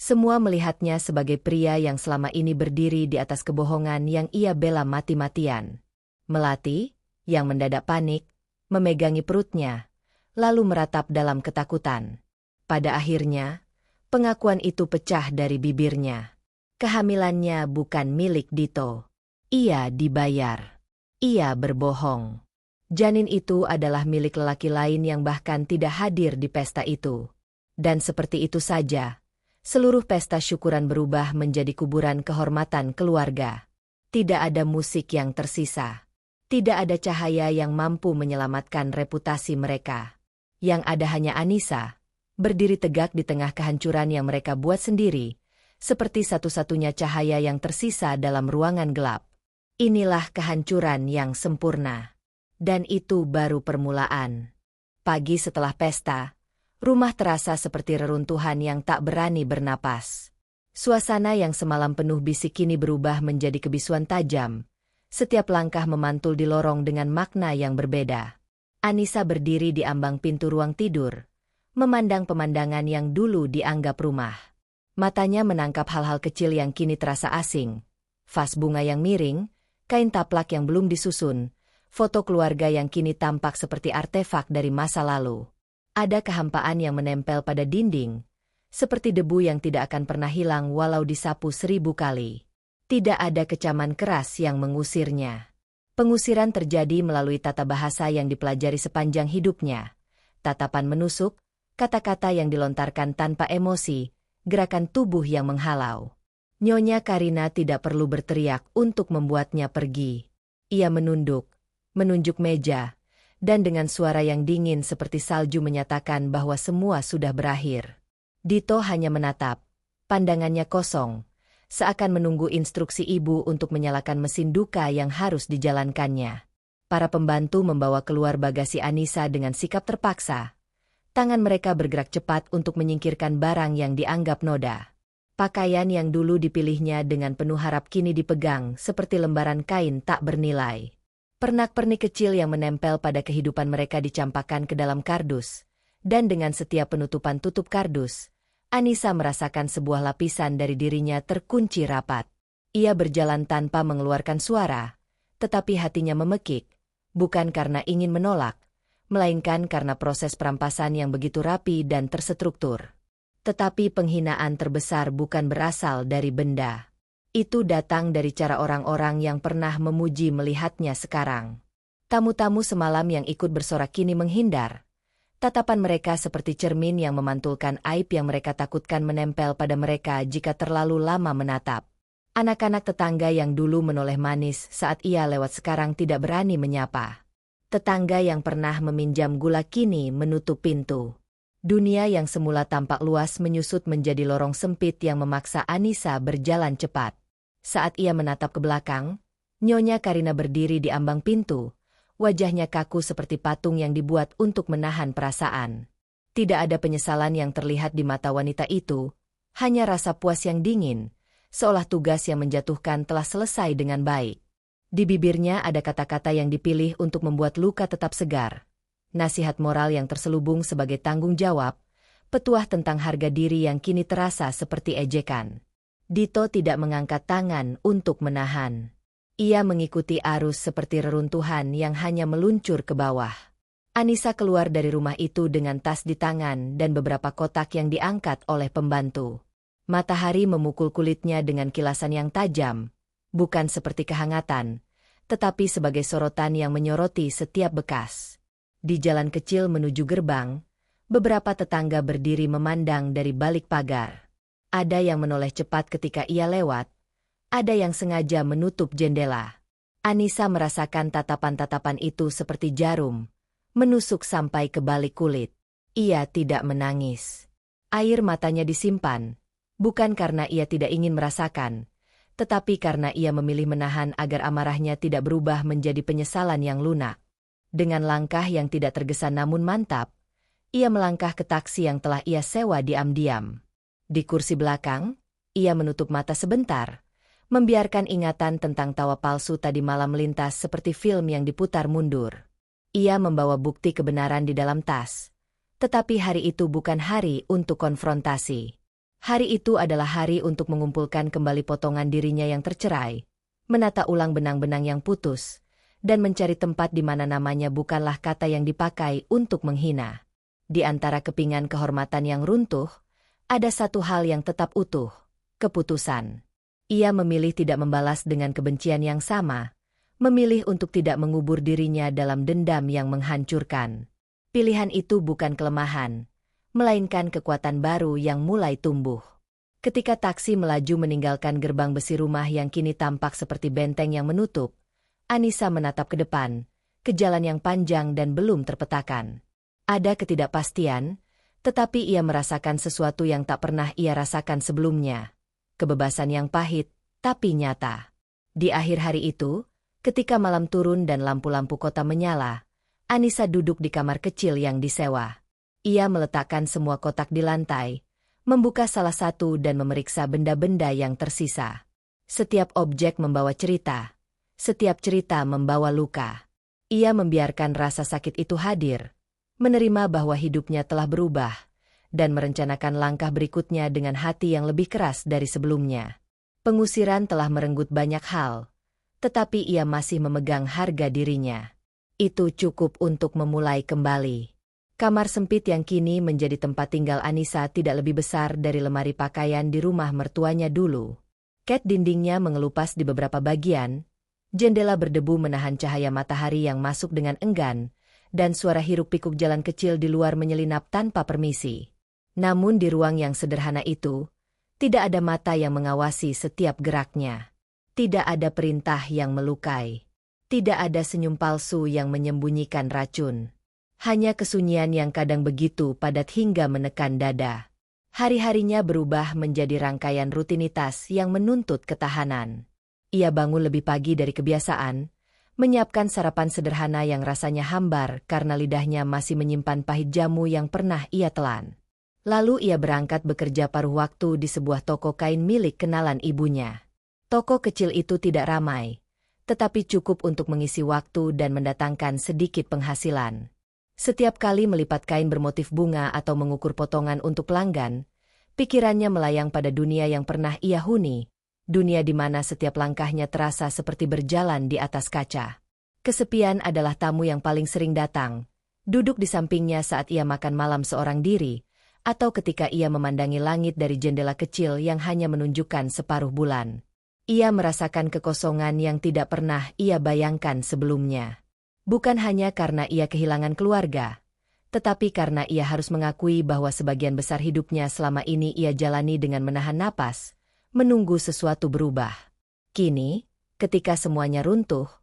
Semua melihatnya sebagai pria yang selama ini berdiri di atas kebohongan yang ia bela mati-matian. Melati, yang mendadak panik, memegangi perutnya, lalu meratap dalam ketakutan. Pada akhirnya, pengakuan itu pecah dari bibirnya. Kehamilannya bukan milik Dito. Ia dibayar. Ia berbohong. Janin itu adalah milik lelaki lain yang bahkan tidak hadir di pesta itu. Dan seperti itu saja, seluruh pesta syukuran berubah menjadi kuburan kehormatan keluarga. Tidak ada musik yang tersisa. Tidak ada cahaya yang mampu menyelamatkan reputasi mereka. Yang ada hanya Anissa, berdiri tegak di tengah kehancuran yang mereka buat sendiri, seperti satu-satunya cahaya yang tersisa dalam ruangan gelap. Inilah kehancuran yang sempurna. Dan itu baru permulaan. Pagi setelah pesta, rumah terasa seperti reruntuhan yang tak berani bernapas. Suasana yang semalam penuh bisik kini berubah menjadi kebisuan tajam. Setiap langkah memantul di lorong dengan makna yang berbeda. Anissa berdiri di ambang pintu ruang tidur, memandang pemandangan yang dulu dianggap rumah. Matanya menangkap hal-hal kecil yang kini terasa asing. Vas bunga yang miring, kain taplak yang belum disusun, foto keluarga yang kini tampak seperti artefak dari masa lalu. Ada kehampaan yang menempel pada dinding, seperti debu yang tidak akan pernah hilang walau disapu 1000 kali. Tidak ada kecaman keras yang mengusirnya. Pengusiran terjadi melalui tata bahasa yang dipelajari sepanjang hidupnya. Tatapan menusuk, kata-kata yang dilontarkan tanpa emosi, gerakan tubuh yang menghalau. Nyonya Karina tidak perlu berteriak untuk membuatnya pergi. Ia menunduk, menunjuk meja, dan dengan suara yang dingin seperti salju menyatakan bahwa semua sudah berakhir. Dito hanya menatap, pandangannya kosong, seakan menunggu instruksi ibu untuk menyalakan mesin duka yang harus dijalankannya. Para pembantu membawa keluar bagasi Anissa dengan sikap terpaksa. Tangan mereka bergerak cepat untuk menyingkirkan barang yang dianggap noda. Pakaian yang dulu dipilihnya dengan penuh harap kini dipegang seperti lembaran kain tak bernilai. Pernak-pernik kecil yang menempel pada kehidupan mereka dicampakkan ke dalam kardus, dan dengan setiap penutupan tutup kardus, Anissa merasakan sebuah lapisan dari dirinya terkunci rapat. Ia berjalan tanpa mengeluarkan suara, tetapi hatinya memekik, bukan karena ingin menolak, melainkan karena proses perampasan yang begitu rapi dan terstruktur. Tetapi penghinaan terbesar bukan berasal dari benda. Itu datang dari cara orang-orang yang pernah memuji melihatnya sekarang. Tamu-tamu semalam yang ikut bersorak kini menghindar. Tatapan mereka seperti cermin yang memantulkan aib yang mereka takutkan menempel pada mereka jika terlalu lama menatap. Anak-anak tetangga yang dulu menoleh manis saat ia lewat sekarang tidak berani menyapa. Tetangga yang pernah meminjam gula kini menutup pintu. Dunia yang semula tampak luas menyusut menjadi lorong sempit yang memaksa Anissa berjalan cepat. Saat ia menatap ke belakang, Nyonya Karina berdiri di ambang pintu, wajahnya kaku seperti patung yang dibuat untuk menahan perasaan. Tidak ada penyesalan yang terlihat di mata wanita itu, hanya rasa puas yang dingin, seolah tugas yang menjatuhkan telah selesai dengan baik. Di bibirnya ada kata-kata yang dipilih untuk membuat luka tetap segar. Nasihat moral yang terselubung sebagai tanggung jawab, petuah tentang harga diri yang kini terasa seperti ejekan. Dito tidak mengangkat tangan untuk menahan. Ia mengikuti arus seperti reruntuhan yang hanya meluncur ke bawah. Anissa keluar dari rumah itu dengan tas di tangan dan beberapa kotak yang diangkat oleh pembantu. Matahari memukul kulitnya dengan kilasan yang tajam, bukan seperti kehangatan, tetapi sebagai sorotan yang menyoroti setiap bekas. Di jalan kecil menuju gerbang, beberapa tetangga berdiri memandang dari balik pagar. Ada yang menoleh cepat ketika ia lewat, ada yang sengaja menutup jendela. Anissa merasakan tatapan-tatapan itu seperti jarum, menusuk sampai ke balik kulit. Ia tidak menangis. Air matanya disimpan, bukan karena ia tidak ingin merasakan, tetapi karena ia memilih menahan agar amarahnya tidak berubah menjadi penyesalan yang lunak. Dengan langkah yang tidak tergesa namun mantap, ia melangkah ke taksi yang telah ia sewa diam-diam. Di kursi belakang, ia menutup mata sebentar, membiarkan ingatan tentang tawa palsu tadi malam melintas seperti film yang diputar mundur. Ia membawa bukti kebenaran di dalam tas. Tetapi hari itu bukan hari untuk konfrontasi. Hari itu adalah hari untuk mengumpulkan kembali potongan dirinya yang tercerai, menata ulang benang-benang yang putus, dan mencari tempat di mana namanya bukanlah kata yang dipakai untuk menghina. Di antara kepingan kehormatan yang runtuh, ada satu hal yang tetap utuh, keputusan. Ia memilih tidak membalas dengan kebencian yang sama, memilih untuk tidak mengubur dirinya dalam dendam yang menghancurkan. Pilihan itu bukan kelemahan, melainkan kekuatan baru yang mulai tumbuh. Ketika taksi melaju meninggalkan gerbang besi rumah yang kini tampak seperti benteng yang menutup, Anissa menatap ke depan, ke jalan yang panjang dan belum terpetakan. Ada ketidakpastian, tetapi ia merasakan sesuatu yang tak pernah ia rasakan sebelumnya. Kebebasan yang pahit, tapi nyata. Di akhir hari itu, ketika malam turun dan lampu-lampu kota menyala, Anissa duduk di kamar kecil yang disewa. Ia meletakkan semua kotak di lantai, membuka salah satu dan memeriksa benda-benda yang tersisa. Setiap objek membawa cerita, setiap cerita membawa luka. Ia membiarkan rasa sakit itu hadir, menerima bahwa hidupnya telah berubah, dan merencanakan langkah berikutnya dengan hati yang lebih keras dari sebelumnya. Pengusiran telah merenggut banyak hal, tetapi ia masih memegang harga dirinya. Itu cukup untuk memulai kembali. Kamar sempit yang kini menjadi tempat tinggal Anissa tidak lebih besar dari lemari pakaian di rumah mertuanya dulu. Cat dindingnya mengelupas di beberapa bagian, jendela berdebu menahan cahaya matahari yang masuk dengan enggan, dan suara hiruk-pikuk jalan kecil di luar menyelinap tanpa permisi. Namun di ruang yang sederhana itu, tidak ada mata yang mengawasi setiap geraknya. Tidak ada perintah yang melukai. Tidak ada senyum palsu yang menyembunyikan racun. Hanya kesunyian yang kadang begitu padat hingga menekan dada. Hari-harinya berubah menjadi rangkaian rutinitas yang menuntut ketahanan. Ia bangun lebih pagi dari kebiasaan, menyiapkan sarapan sederhana yang rasanya hambar karena lidahnya masih menyimpan pahit jamu yang pernah ia telan. Lalu ia berangkat bekerja paruh waktu di sebuah toko kain milik kenalan ibunya. Toko kecil itu tidak ramai, tetapi cukup untuk mengisi waktu dan mendatangkan sedikit penghasilan. Setiap kali melipat kain bermotif bunga atau mengukur potongan untuk pelanggan, pikirannya melayang pada dunia yang pernah ia huni, dunia di mana setiap langkahnya terasa seperti berjalan di atas kaca. Kesepian adalah tamu yang paling sering datang, duduk di sampingnya saat ia makan malam seorang diri, atau ketika ia memandangi langit dari jendela kecil yang hanya menunjukkan separuh bulan. Ia merasakan kekosongan yang tidak pernah ia bayangkan sebelumnya. Bukan hanya karena ia kehilangan keluarga, tetapi karena ia harus mengakui bahwa sebagian besar hidupnya selama ini ia jalani dengan menahan napas, menunggu sesuatu berubah. Kini, ketika semuanya runtuh,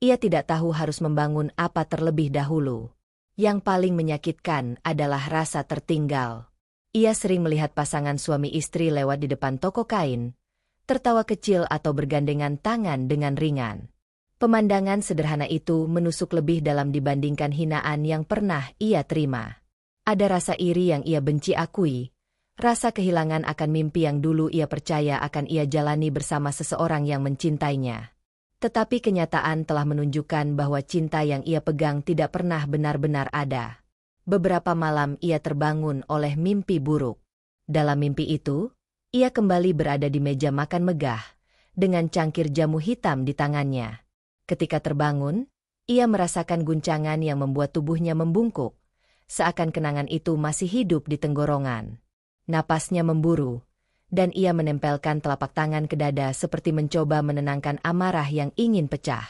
ia tidak tahu harus membangun apa terlebih dahulu. Yang paling menyakitkan adalah rasa tertinggal. Ia sering melihat pasangan suami istri lewat di depan toko kain, tertawa kecil atau bergandengan tangan dengan ringan. Pemandangan sederhana itu menusuk lebih dalam dibandingkan hinaan yang pernah ia terima. Ada rasa iri yang ia benci akui, rasa kehilangan akan mimpi yang dulu ia percaya akan ia jalani bersama seseorang yang mencintainya. Tetapi kenyataan telah menunjukkan bahwa cinta yang ia pegang tidak pernah benar-benar ada. Beberapa malam ia terbangun oleh mimpi buruk. Dalam mimpi itu, ia kembali berada di meja makan megah, dengan cangkir jamu hitam di tangannya. Ketika terbangun, ia merasakan guncangan yang membuat tubuhnya membungkuk, seakan kenangan itu masih hidup di tenggorokan. Napasnya memburu, dan ia menempelkan telapak tangan ke dada seperti mencoba menenangkan amarah yang ingin pecah.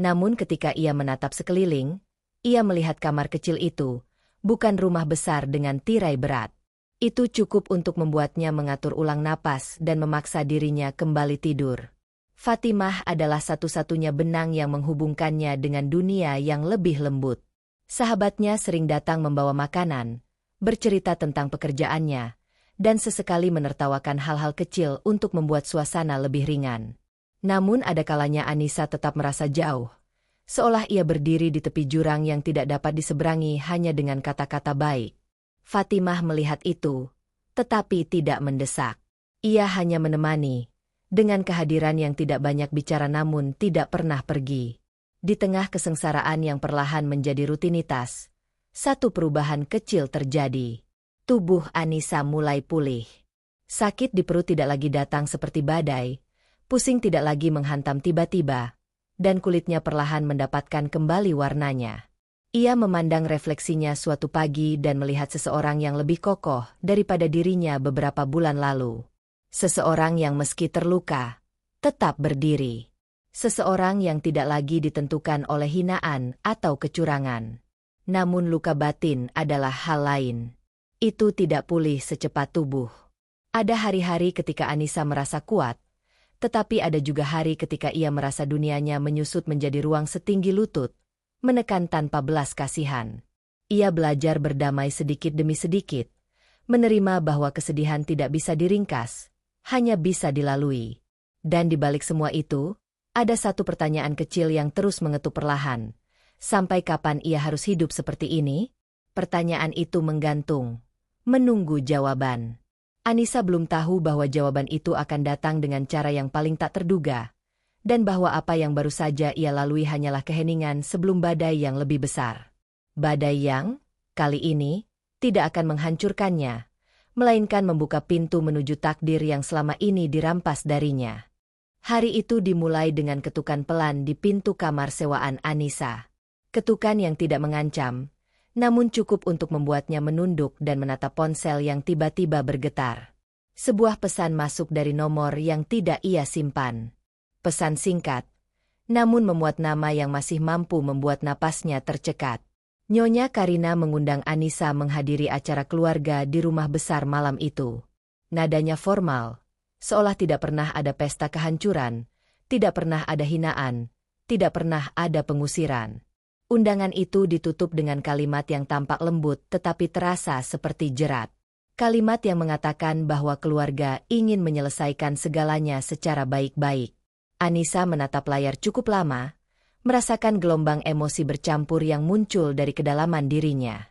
Namun ketika ia menatap sekeliling, ia melihat kamar kecil itu, bukan rumah besar dengan tirai berat. Itu cukup untuk membuatnya mengatur ulang napas dan memaksa dirinya kembali tidur. Fatimah adalah satu-satunya benang yang menghubungkannya dengan dunia yang lebih lembut. Sahabatnya sering datang membawa makanan, bercerita tentang pekerjaannya, dan sesekali menertawakan hal-hal kecil untuk membuat suasana lebih ringan. Namun ada kalanya Anissa tetap merasa jauh, seolah ia berdiri di tepi jurang yang tidak dapat diseberangi hanya dengan kata-kata baik. Fatimah melihat itu, tetapi tidak mendesak. Ia hanya menemani, dengan kehadiran yang tidak banyak bicara namun tidak pernah pergi. Di tengah kesengsaraan yang perlahan menjadi rutinitas, satu perubahan kecil terjadi. Tubuh Anissa mulai pulih. Sakit di perut tidak lagi datang seperti badai, pusing tidak lagi menghantam tiba-tiba, dan kulitnya perlahan mendapatkan kembali warnanya. Ia memandang refleksinya suatu pagi dan melihat seseorang yang lebih kokoh daripada dirinya beberapa bulan lalu. Seseorang yang meski terluka, tetap berdiri. Seseorang yang tidak lagi ditentukan oleh hinaan atau kecurangan. Namun luka batin adalah hal lain. Itu tidak pulih secepat tubuh. Ada hari-hari ketika Anissa merasa kuat, tetapi ada juga hari ketika ia merasa dunianya menyusut menjadi ruang setinggi lutut, menekan tanpa belas kasihan. Ia belajar berdamai sedikit demi sedikit, menerima bahwa kesedihan tidak bisa diringkas, hanya bisa dilalui. Dan di balik semua itu, ada satu pertanyaan kecil yang terus mengetuk perlahan. Sampai kapan ia harus hidup seperti ini? Pertanyaan itu menggantung, menunggu jawaban. Anissa belum tahu bahwa jawaban itu akan datang dengan cara yang paling tak terduga, dan bahwa apa yang baru saja ia lalui hanyalah keheningan sebelum badai yang lebih besar. Badai yang, kali ini, tidak akan menghancurkannya, melainkan membuka pintu menuju takdir yang selama ini dirampas darinya. Hari itu dimulai dengan ketukan pelan di pintu kamar sewaan Anissa. Ketukan yang tidak mengancam, namun cukup untuk membuatnya menunduk dan menatap ponsel yang tiba-tiba bergetar. Sebuah pesan masuk dari nomor yang tidak ia simpan. Pesan singkat, namun memuat nama yang masih mampu membuat napasnya tercekat. Nyonya Karina mengundang Anissa menghadiri acara keluarga di rumah besar malam itu. Nadanya formal, seolah tidak pernah ada pesta kehancuran, tidak pernah ada hinaan, tidak pernah ada pengusiran. Undangan itu ditutup dengan kalimat yang tampak lembut tetapi terasa seperti jerat. Kalimat yang mengatakan bahwa keluarga ingin menyelesaikan segalanya secara baik-baik. Anissa menatap layar cukup lama, merasakan gelombang emosi bercampur yang muncul dari kedalaman dirinya.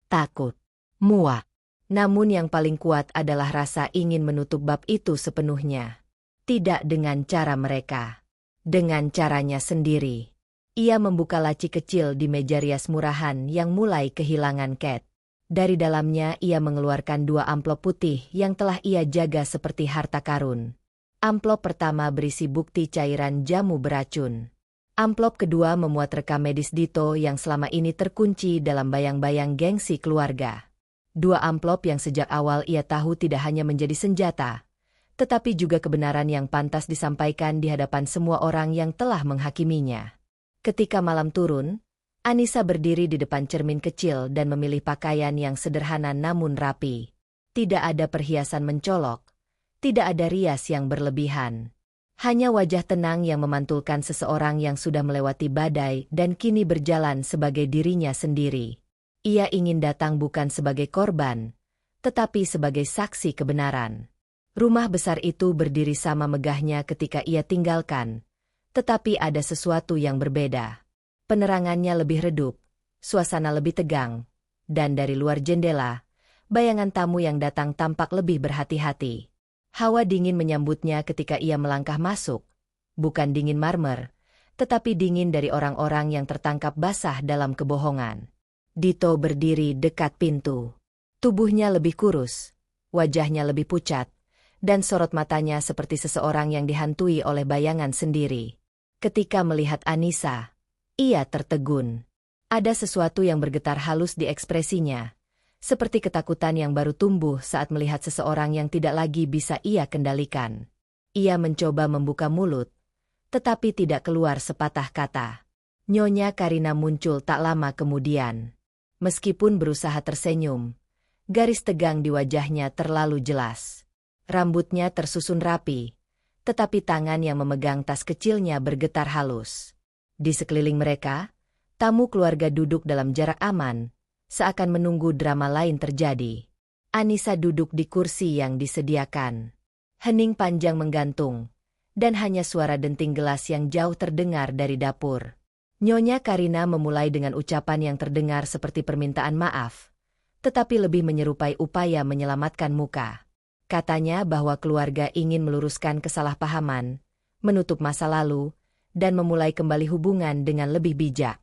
Takut, muak. Namun yang paling kuat adalah rasa ingin menutup bab itu sepenuhnya. Tidak dengan cara mereka. Dengan caranya sendiri. Ia membuka laci kecil di meja rias murahan yang mulai kehilangan cat. Dari dalamnya ia mengeluarkan 2 amplop putih yang telah ia jaga seperti harta karun. Amplop pertama berisi bukti cairan jamu beracun. Amplop kedua memuat rekam medis Dito yang selama ini terkunci dalam bayang-bayang gengsi keluarga. 2 amplop yang sejak awal ia tahu tidak hanya menjadi senjata, tetapi juga kebenaran yang pantas disampaikan di hadapan semua orang yang telah menghakiminya. Ketika malam turun, Anissa berdiri di depan cermin kecil dan memilih pakaian yang sederhana namun rapi. Tidak ada perhiasan mencolok, tidak ada rias yang berlebihan. Hanya wajah tenang yang memantulkan seseorang yang sudah melewati badai dan kini berjalan sebagai dirinya sendiri. Ia ingin datang bukan sebagai korban, tetapi sebagai saksi kebenaran. Rumah besar itu berdiri sama megahnya ketika ia tinggalkan. Tetapi ada sesuatu yang berbeda. Penerangannya lebih redup, suasana lebih tegang, dan dari luar jendela, bayangan tamu yang datang tampak lebih berhati-hati. Hawa dingin menyambutnya ketika ia melangkah masuk, bukan dingin marmer, tetapi dingin dari orang-orang yang tertangkap basah dalam kebohongan. Dito berdiri dekat pintu. Tubuhnya lebih kurus, wajahnya lebih pucat, dan sorot matanya seperti seseorang yang dihantui oleh bayangan sendiri. Ketika melihat Anissa, ia tertegun. Ada sesuatu yang bergetar halus di ekspresinya, seperti ketakutan yang baru tumbuh saat melihat seseorang yang tidak lagi bisa ia kendalikan. Ia mencoba membuka mulut, tetapi tidak keluar sepatah kata. Nyonya Karina muncul tak lama kemudian. Meskipun berusaha tersenyum, garis tegang di wajahnya terlalu jelas. Rambutnya tersusun rapi, tetapi tangan yang memegang tas kecilnya bergetar halus. Di sekeliling mereka, tamu keluarga duduk dalam jarak aman, seakan menunggu drama lain terjadi. Anissa duduk di kursi yang disediakan. Hening panjang menggantung, dan hanya suara denting gelas yang jauh terdengar dari dapur. Nyonya Karina memulai dengan ucapan yang terdengar seperti permintaan maaf, tetapi lebih menyerupai upaya menyelamatkan muka. Katanya bahwa keluarga ingin meluruskan kesalahpahaman, menutup masa lalu, dan memulai kembali hubungan dengan lebih bijak.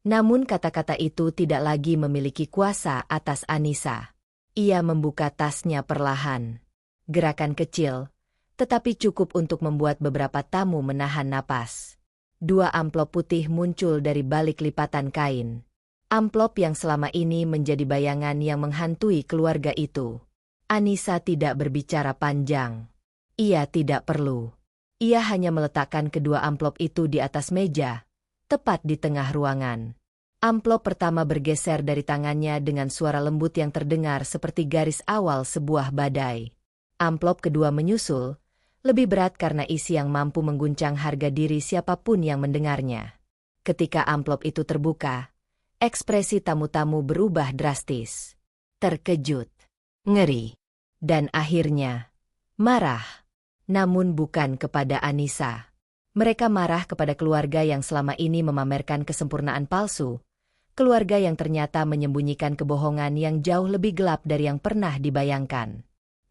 Namun kata-kata itu tidak lagi memiliki kuasa atas Anissa. Ia membuka tasnya perlahan. Gerakan kecil, tetapi cukup untuk membuat beberapa tamu menahan napas. 2 amplop putih muncul dari balik lipatan kain. Amplop yang selama ini menjadi bayangan yang menghantui keluarga itu. Anissa tidak berbicara panjang. Ia tidak perlu. Ia hanya meletakkan kedua amplop itu di atas meja, tepat di tengah ruangan. Amplop pertama bergeser dari tangannya dengan suara lembut yang terdengar seperti garis awal sebuah badai. Amplop kedua menyusul, lebih berat karena isi yang mampu mengguncang harga diri siapapun yang mendengarnya. Ketika amplop itu terbuka, ekspresi tamu-tamu berubah drastis. Terkejut, ngeri, dan akhirnya marah. Namun bukan kepada Anissa. Mereka marah kepada keluarga yang selama ini memamerkan kesempurnaan palsu, keluarga yang ternyata menyembunyikan kebohongan yang jauh lebih gelap dari yang pernah dibayangkan.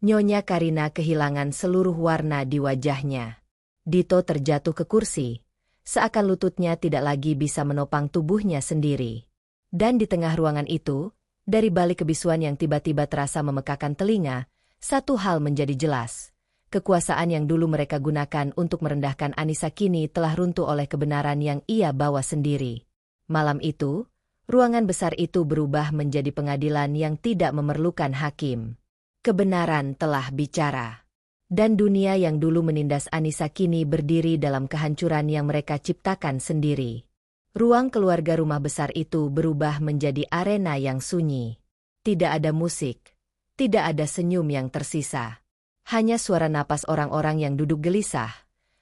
Nyonya Karina kehilangan seluruh warna di wajahnya. Dito terjatuh ke kursi, seakan lututnya tidak lagi bisa menopang tubuhnya sendiri. Dan di tengah ruangan itu, dari balik kebisuan yang tiba-tiba terasa memekakan telinga, satu hal menjadi jelas. Kekuasaan yang dulu mereka gunakan untuk merendahkan Anissa kini telah runtuh oleh kebenaran yang ia bawa sendiri. Malam itu, ruangan besar itu berubah menjadi pengadilan yang tidak memerlukan hakim. Kebenaran telah bicara. Dan dunia yang dulu menindas Anissa kini berdiri dalam kehancuran yang mereka ciptakan sendiri. Ruang keluarga rumah besar itu berubah menjadi arena yang sunyi. Tidak ada musik, tidak ada senyum yang tersisa. Hanya suara napas orang-orang yang duduk gelisah,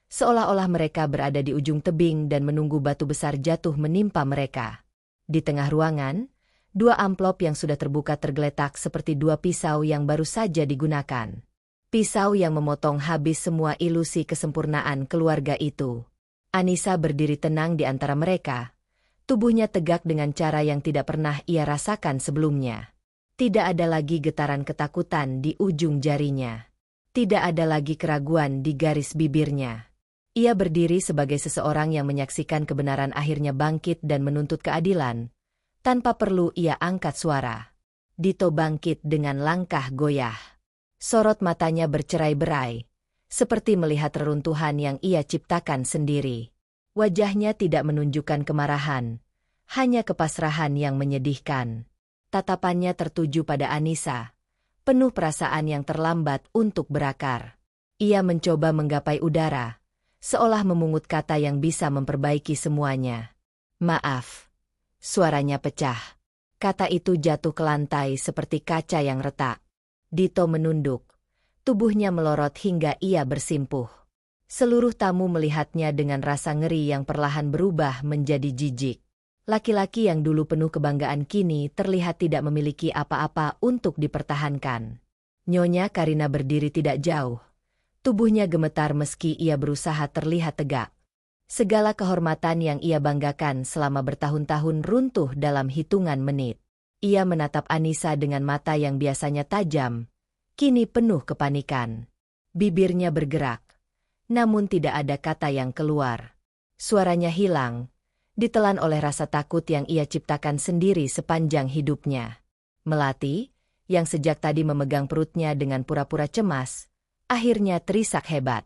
seolah-olah mereka berada di ujung tebing dan menunggu batu besar jatuh menimpa mereka. Di tengah ruangan, 2 amplop yang sudah terbuka tergeletak seperti 2 pisau yang baru saja digunakan. Pisau yang memotong habis semua ilusi kesempurnaan keluarga itu. Anissa berdiri tenang di antara mereka. Tubuhnya tegak dengan cara yang tidak pernah ia rasakan sebelumnya. Tidak ada lagi getaran ketakutan di ujung jarinya. Tidak ada lagi keraguan di garis bibirnya. Ia berdiri sebagai seseorang yang menyaksikan kebenaran akhirnya bangkit dan menuntut keadilan. Tanpa perlu ia angkat suara. Dito bangkit dengan langkah goyah. Sorot matanya bercerai-berai, seperti melihat reruntuhan yang ia ciptakan sendiri. Wajahnya tidak menunjukkan kemarahan, hanya kepasrahan yang menyedihkan. Tatapannya tertuju pada Anissa, penuh perasaan yang terlambat untuk berakar. Ia mencoba menggapai udara, seolah memungut kata yang bisa memperbaiki semuanya. Maaf. Suaranya pecah. Kata itu jatuh ke lantai seperti kaca yang retak. Dito menunduk. Tubuhnya melorot hingga ia bersimpuh. Seluruh tamu melihatnya dengan rasa ngeri yang perlahan berubah menjadi jijik. Laki-laki yang dulu penuh kebanggaan kini terlihat tidak memiliki apa-apa untuk dipertahankan. Nyonya Karina berdiri tidak jauh. Tubuhnya gemetar meski ia berusaha terlihat tegak. Segala kehormatan yang ia banggakan selama bertahun-tahun runtuh dalam hitungan menit. Ia menatap Anissa dengan mata yang biasanya tajam, kini penuh kepanikan. Bibirnya bergerak, namun tidak ada kata yang keluar. Suaranya hilang, ditelan oleh rasa takut yang ia ciptakan sendiri sepanjang hidupnya. Melati, yang sejak tadi memegang perutnya dengan pura-pura cemas, akhirnya terisak hebat.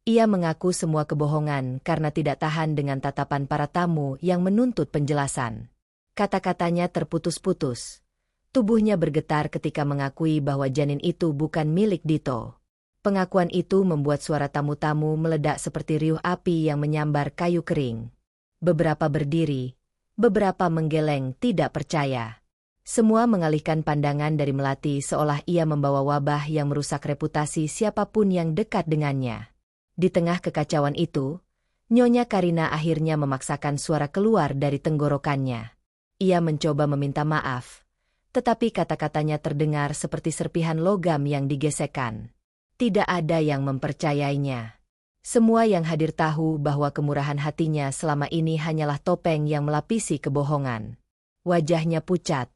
Ia mengaku semua kebohongan karena tidak tahan dengan tatapan para tamu yang menuntut penjelasan. Kata-katanya terputus-putus. Tubuhnya bergetar ketika mengakui bahwa janin itu bukan milik Dito. Pengakuan itu membuat suara tamu-tamu meledak seperti riuh api yang menyambar kayu kering. Beberapa berdiri, beberapa menggeleng tidak percaya. Semua mengalihkan pandangan dari Melati seolah ia membawa wabah yang merusak reputasi siapapun yang dekat dengannya. Di tengah kekacauan itu, Nyonya Karina akhirnya memaksakan suara keluar dari tenggorokannya. Ia mencoba meminta maaf, tetapi kata-katanya terdengar seperti serpihan logam yang digesekkan. Tidak ada yang mempercayainya. Semua yang hadir tahu bahwa kemurahan hatinya selama ini hanyalah topeng yang melapisi kebohongan. Wajahnya pucat,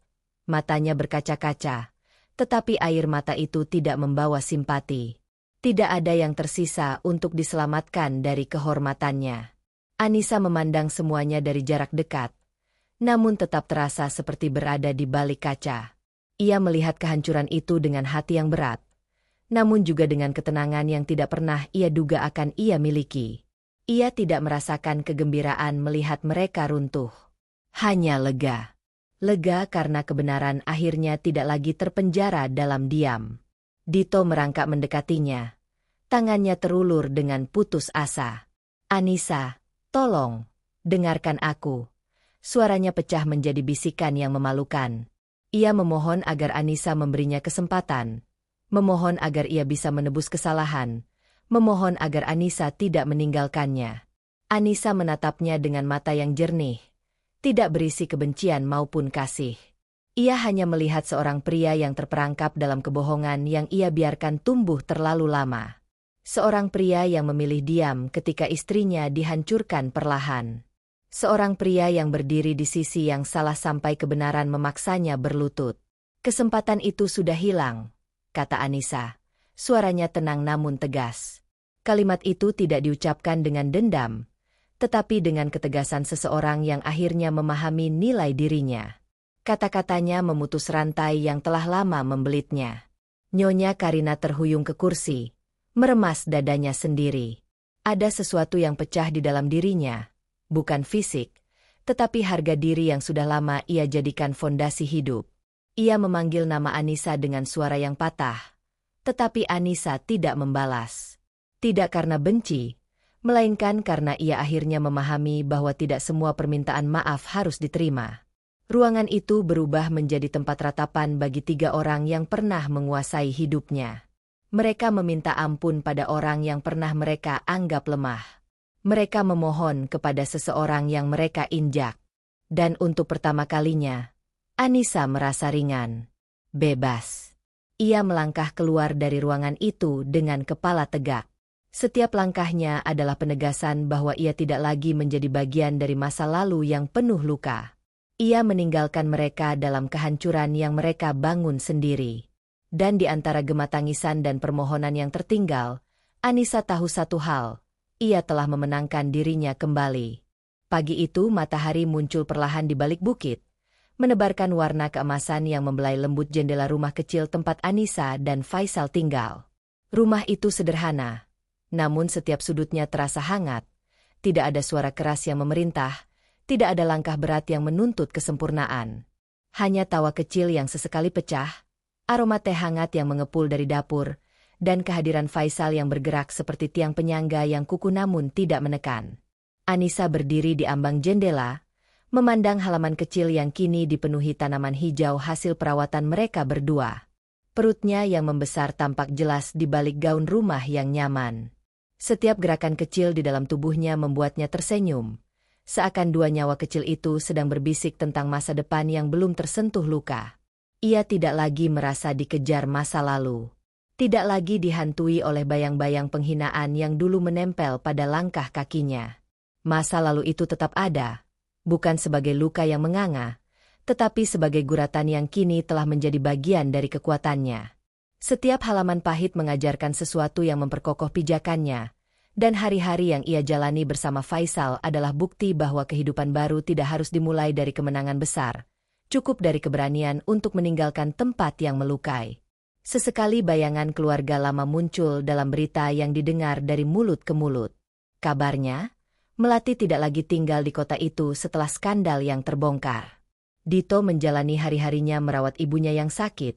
matanya berkaca-kaca, tetapi air mata itu tidak membawa simpati. Tidak ada yang tersisa untuk diselamatkan dari kehormatannya. Anissa memandang semuanya dari jarak dekat, namun tetap terasa seperti berada di balik kaca. Ia melihat kehancuran itu dengan hati yang berat, namun juga dengan ketenangan yang tidak pernah ia duga akan ia miliki. Ia tidak merasakan kegembiraan melihat mereka runtuh. Hanya lega. Lega karena kebenaran akhirnya tidak lagi terpenjara dalam diam. Dito merangkak mendekatinya. Tangannya terulur dengan putus asa. "Anissa, tolong, dengarkan aku." Suaranya pecah menjadi bisikan yang memalukan. Ia memohon agar Anissa memberinya kesempatan. Memohon agar ia bisa menebus kesalahan. Memohon agar Anissa tidak meninggalkannya. Anissa menatapnya dengan mata yang jernih, tidak berisi kebencian maupun kasih. Ia hanya melihat seorang pria yang terperangkap dalam kebohongan yang ia biarkan tumbuh terlalu lama. Seorang pria yang memilih diam ketika istrinya dihancurkan perlahan. Seorang pria yang berdiri di sisi yang salah sampai kebenaran memaksanya berlutut. "Kesempatan itu sudah hilang," kata Anissa. Suaranya tenang namun tegas. Kalimat itu tidak diucapkan dengan dendam, tetapi dengan ketegasan seseorang yang akhirnya memahami nilai dirinya. Kata-katanya memutus rantai yang telah lama membelitnya. Nyonya Karina terhuyung ke kursi, meremas dadanya sendiri. Ada sesuatu yang pecah di dalam dirinya. Bukan fisik, tetapi harga diri yang sudah lama ia jadikan fondasi hidup. Ia memanggil nama Anissa dengan suara yang patah, tetapi Anissa tidak membalas. Tidak karena benci, melainkan karena ia akhirnya memahami bahwa tidak semua permintaan maaf harus diterima. Ruangan itu berubah menjadi tempat ratapan bagi 3 orang yang pernah menguasai hidupnya. Mereka meminta ampun pada orang yang pernah mereka anggap lemah. Mereka memohon kepada seseorang yang mereka injak. Dan untuk pertama kalinya, Anissa merasa ringan, bebas. Ia melangkah keluar dari ruangan itu dengan kepala tegak. Setiap langkahnya adalah penegasan bahwa ia tidak lagi menjadi bagian dari masa lalu yang penuh luka. Ia meninggalkan mereka dalam kehancuran yang mereka bangun sendiri. Dan di antara gema tangisan dan permohonan yang tertinggal, Anissa tahu satu hal. Ia telah memenangkan dirinya kembali. Pagi itu matahari muncul perlahan di balik bukit, menebarkan warna keemasan yang membelai lembut jendela rumah kecil tempat Anissa dan Faisal tinggal. Rumah itu sederhana, namun setiap sudutnya terasa hangat. Tidak ada suara keras yang memerintah, tidak ada langkah berat yang menuntut kesempurnaan. Hanya tawa kecil yang sesekali pecah, aroma teh hangat yang mengepul dari dapur, dan kehadiran Faisal yang bergerak seperti tiang penyangga yang kukuh namun tidak menekan. Anissa berdiri di ambang jendela, memandang halaman kecil yang kini dipenuhi tanaman hijau hasil perawatan mereka berdua. Perutnya yang membesar tampak jelas di balik gaun rumah yang nyaman. Setiap gerakan kecil di dalam tubuhnya membuatnya tersenyum, seakan 2 nyawa kecil itu sedang berbisik tentang masa depan yang belum tersentuh luka. Ia tidak lagi merasa dikejar masa lalu. Tidak lagi dihantui oleh bayang-bayang penghinaan yang dulu menempel pada langkah kakinya. Masa lalu itu tetap ada, bukan sebagai luka yang menganga, tetapi sebagai guratan yang kini telah menjadi bagian dari kekuatannya. Setiap halaman pahit mengajarkan sesuatu yang memperkokoh pijakannya, dan hari-hari yang ia jalani bersama Faisal adalah bukti bahwa kehidupan baru tidak harus dimulai dari kemenangan besar, cukup dari keberanian untuk meninggalkan tempat yang melukai. Sesekali bayangan keluarga lama muncul dalam berita yang didengar dari mulut ke mulut. Kabarnya, Melati tidak lagi tinggal di kota itu setelah skandal yang terbongkar. Dito menjalani hari-harinya merawat ibunya yang sakit.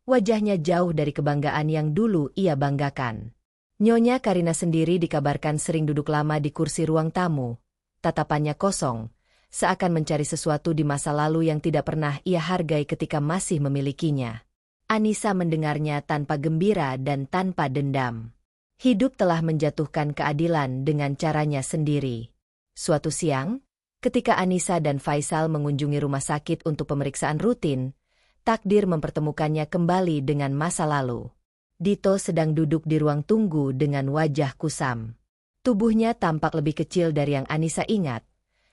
Wajahnya jauh dari kebanggaan yang dulu ia banggakan. Nyonya Karina sendiri dikabarkan sering duduk lama di kursi ruang tamu. Tatapannya kosong, seakan mencari sesuatu di masa lalu yang tidak pernah ia hargai ketika masih memilikinya. Anissa mendengarnya tanpa gembira dan tanpa dendam. Hidup telah menjatuhkan keadilan dengan caranya sendiri. Suatu siang, ketika Anissa dan Faisal mengunjungi rumah sakit untuk pemeriksaan rutin, Takdir mempertemukannya kembali dengan masa lalu. Dito sedang duduk di ruang tunggu dengan wajah kusam. Tubuhnya tampak lebih kecil dari yang Anissa ingat,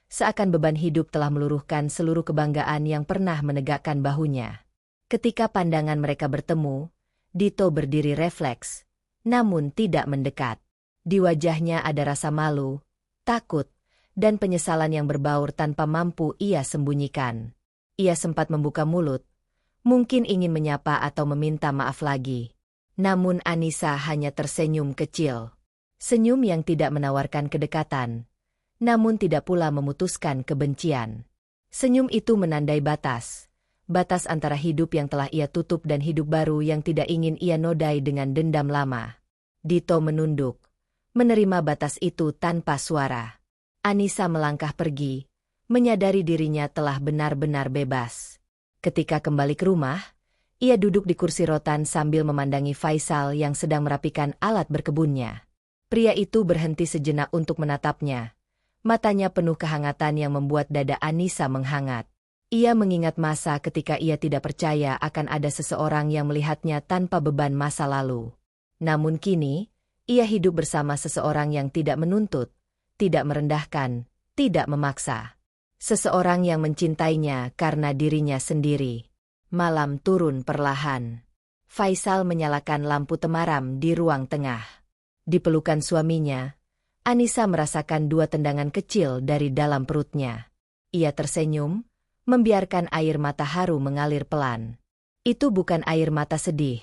seakan beban hidup telah meluruhkan seluruh kebanggaan yang pernah menegakkan bahunya. Ketika pandangan mereka bertemu, Dito berdiri refleks, namun tidak mendekat. Di wajahnya ada rasa malu, takut, dan penyesalan yang berbaur tanpa mampu ia sembunyikan. Ia sempat membuka mulut, mungkin ingin menyapa atau meminta maaf lagi. Namun Anissa hanya tersenyum kecil. Senyum yang tidak menawarkan kedekatan, namun tidak pula memutuskan kebencian. Senyum itu menandai batas antara hidup yang telah ia tutup dan hidup baru yang tidak ingin ia nodai dengan dendam lama. Dito menunduk, menerima batas itu tanpa suara. Anissa melangkah pergi, menyadari dirinya telah benar-benar bebas. Ketika kembali ke rumah, ia duduk di kursi rotan sambil memandangi Faisal yang sedang merapikan alat berkebunnya. Pria itu berhenti sejenak untuk menatapnya. Matanya penuh kehangatan yang membuat dada Anissa menghangat. Ia mengingat masa ketika ia tidak percaya akan ada seseorang yang melihatnya tanpa beban masa lalu. Namun kini, ia hidup bersama seseorang yang tidak menuntut, tidak merendahkan, tidak memaksa. Seseorang yang mencintainya karena dirinya sendiri. Malam turun perlahan. Faisal menyalakan lampu temaram di ruang tengah. Di pelukan suaminya, Anissa merasakan dua tendangan kecil dari dalam perutnya. Ia tersenyum, membiarkan air mata haru mengalir pelan. Itu bukan air mata sedih,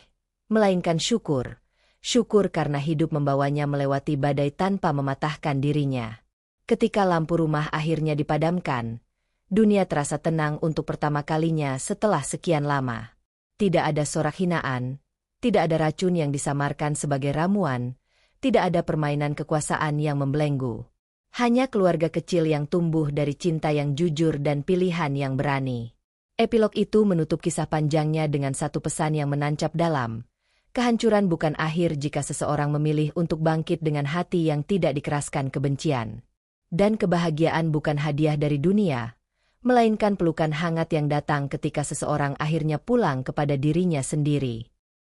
melainkan syukur. Syukur karena hidup membawanya melewati badai tanpa mematahkan dirinya. Ketika lampu rumah akhirnya dipadamkan, dunia terasa tenang untuk pertama kalinya setelah sekian lama. Tidak ada sorak hinaan, tidak ada racun yang disamarkan sebagai ramuan, tidak ada permainan kekuasaan yang membelenggu. Hanya keluarga kecil yang tumbuh dari cinta yang jujur dan pilihan yang berani. Epilog itu menutup kisah panjangnya dengan satu pesan yang menancap dalam. Kehancuran bukan akhir jika seseorang memilih untuk bangkit dengan hati yang tidak dikeraskan kebencian. Dan kebahagiaan bukan hadiah dari dunia, melainkan pelukan hangat yang datang ketika seseorang akhirnya pulang kepada dirinya sendiri.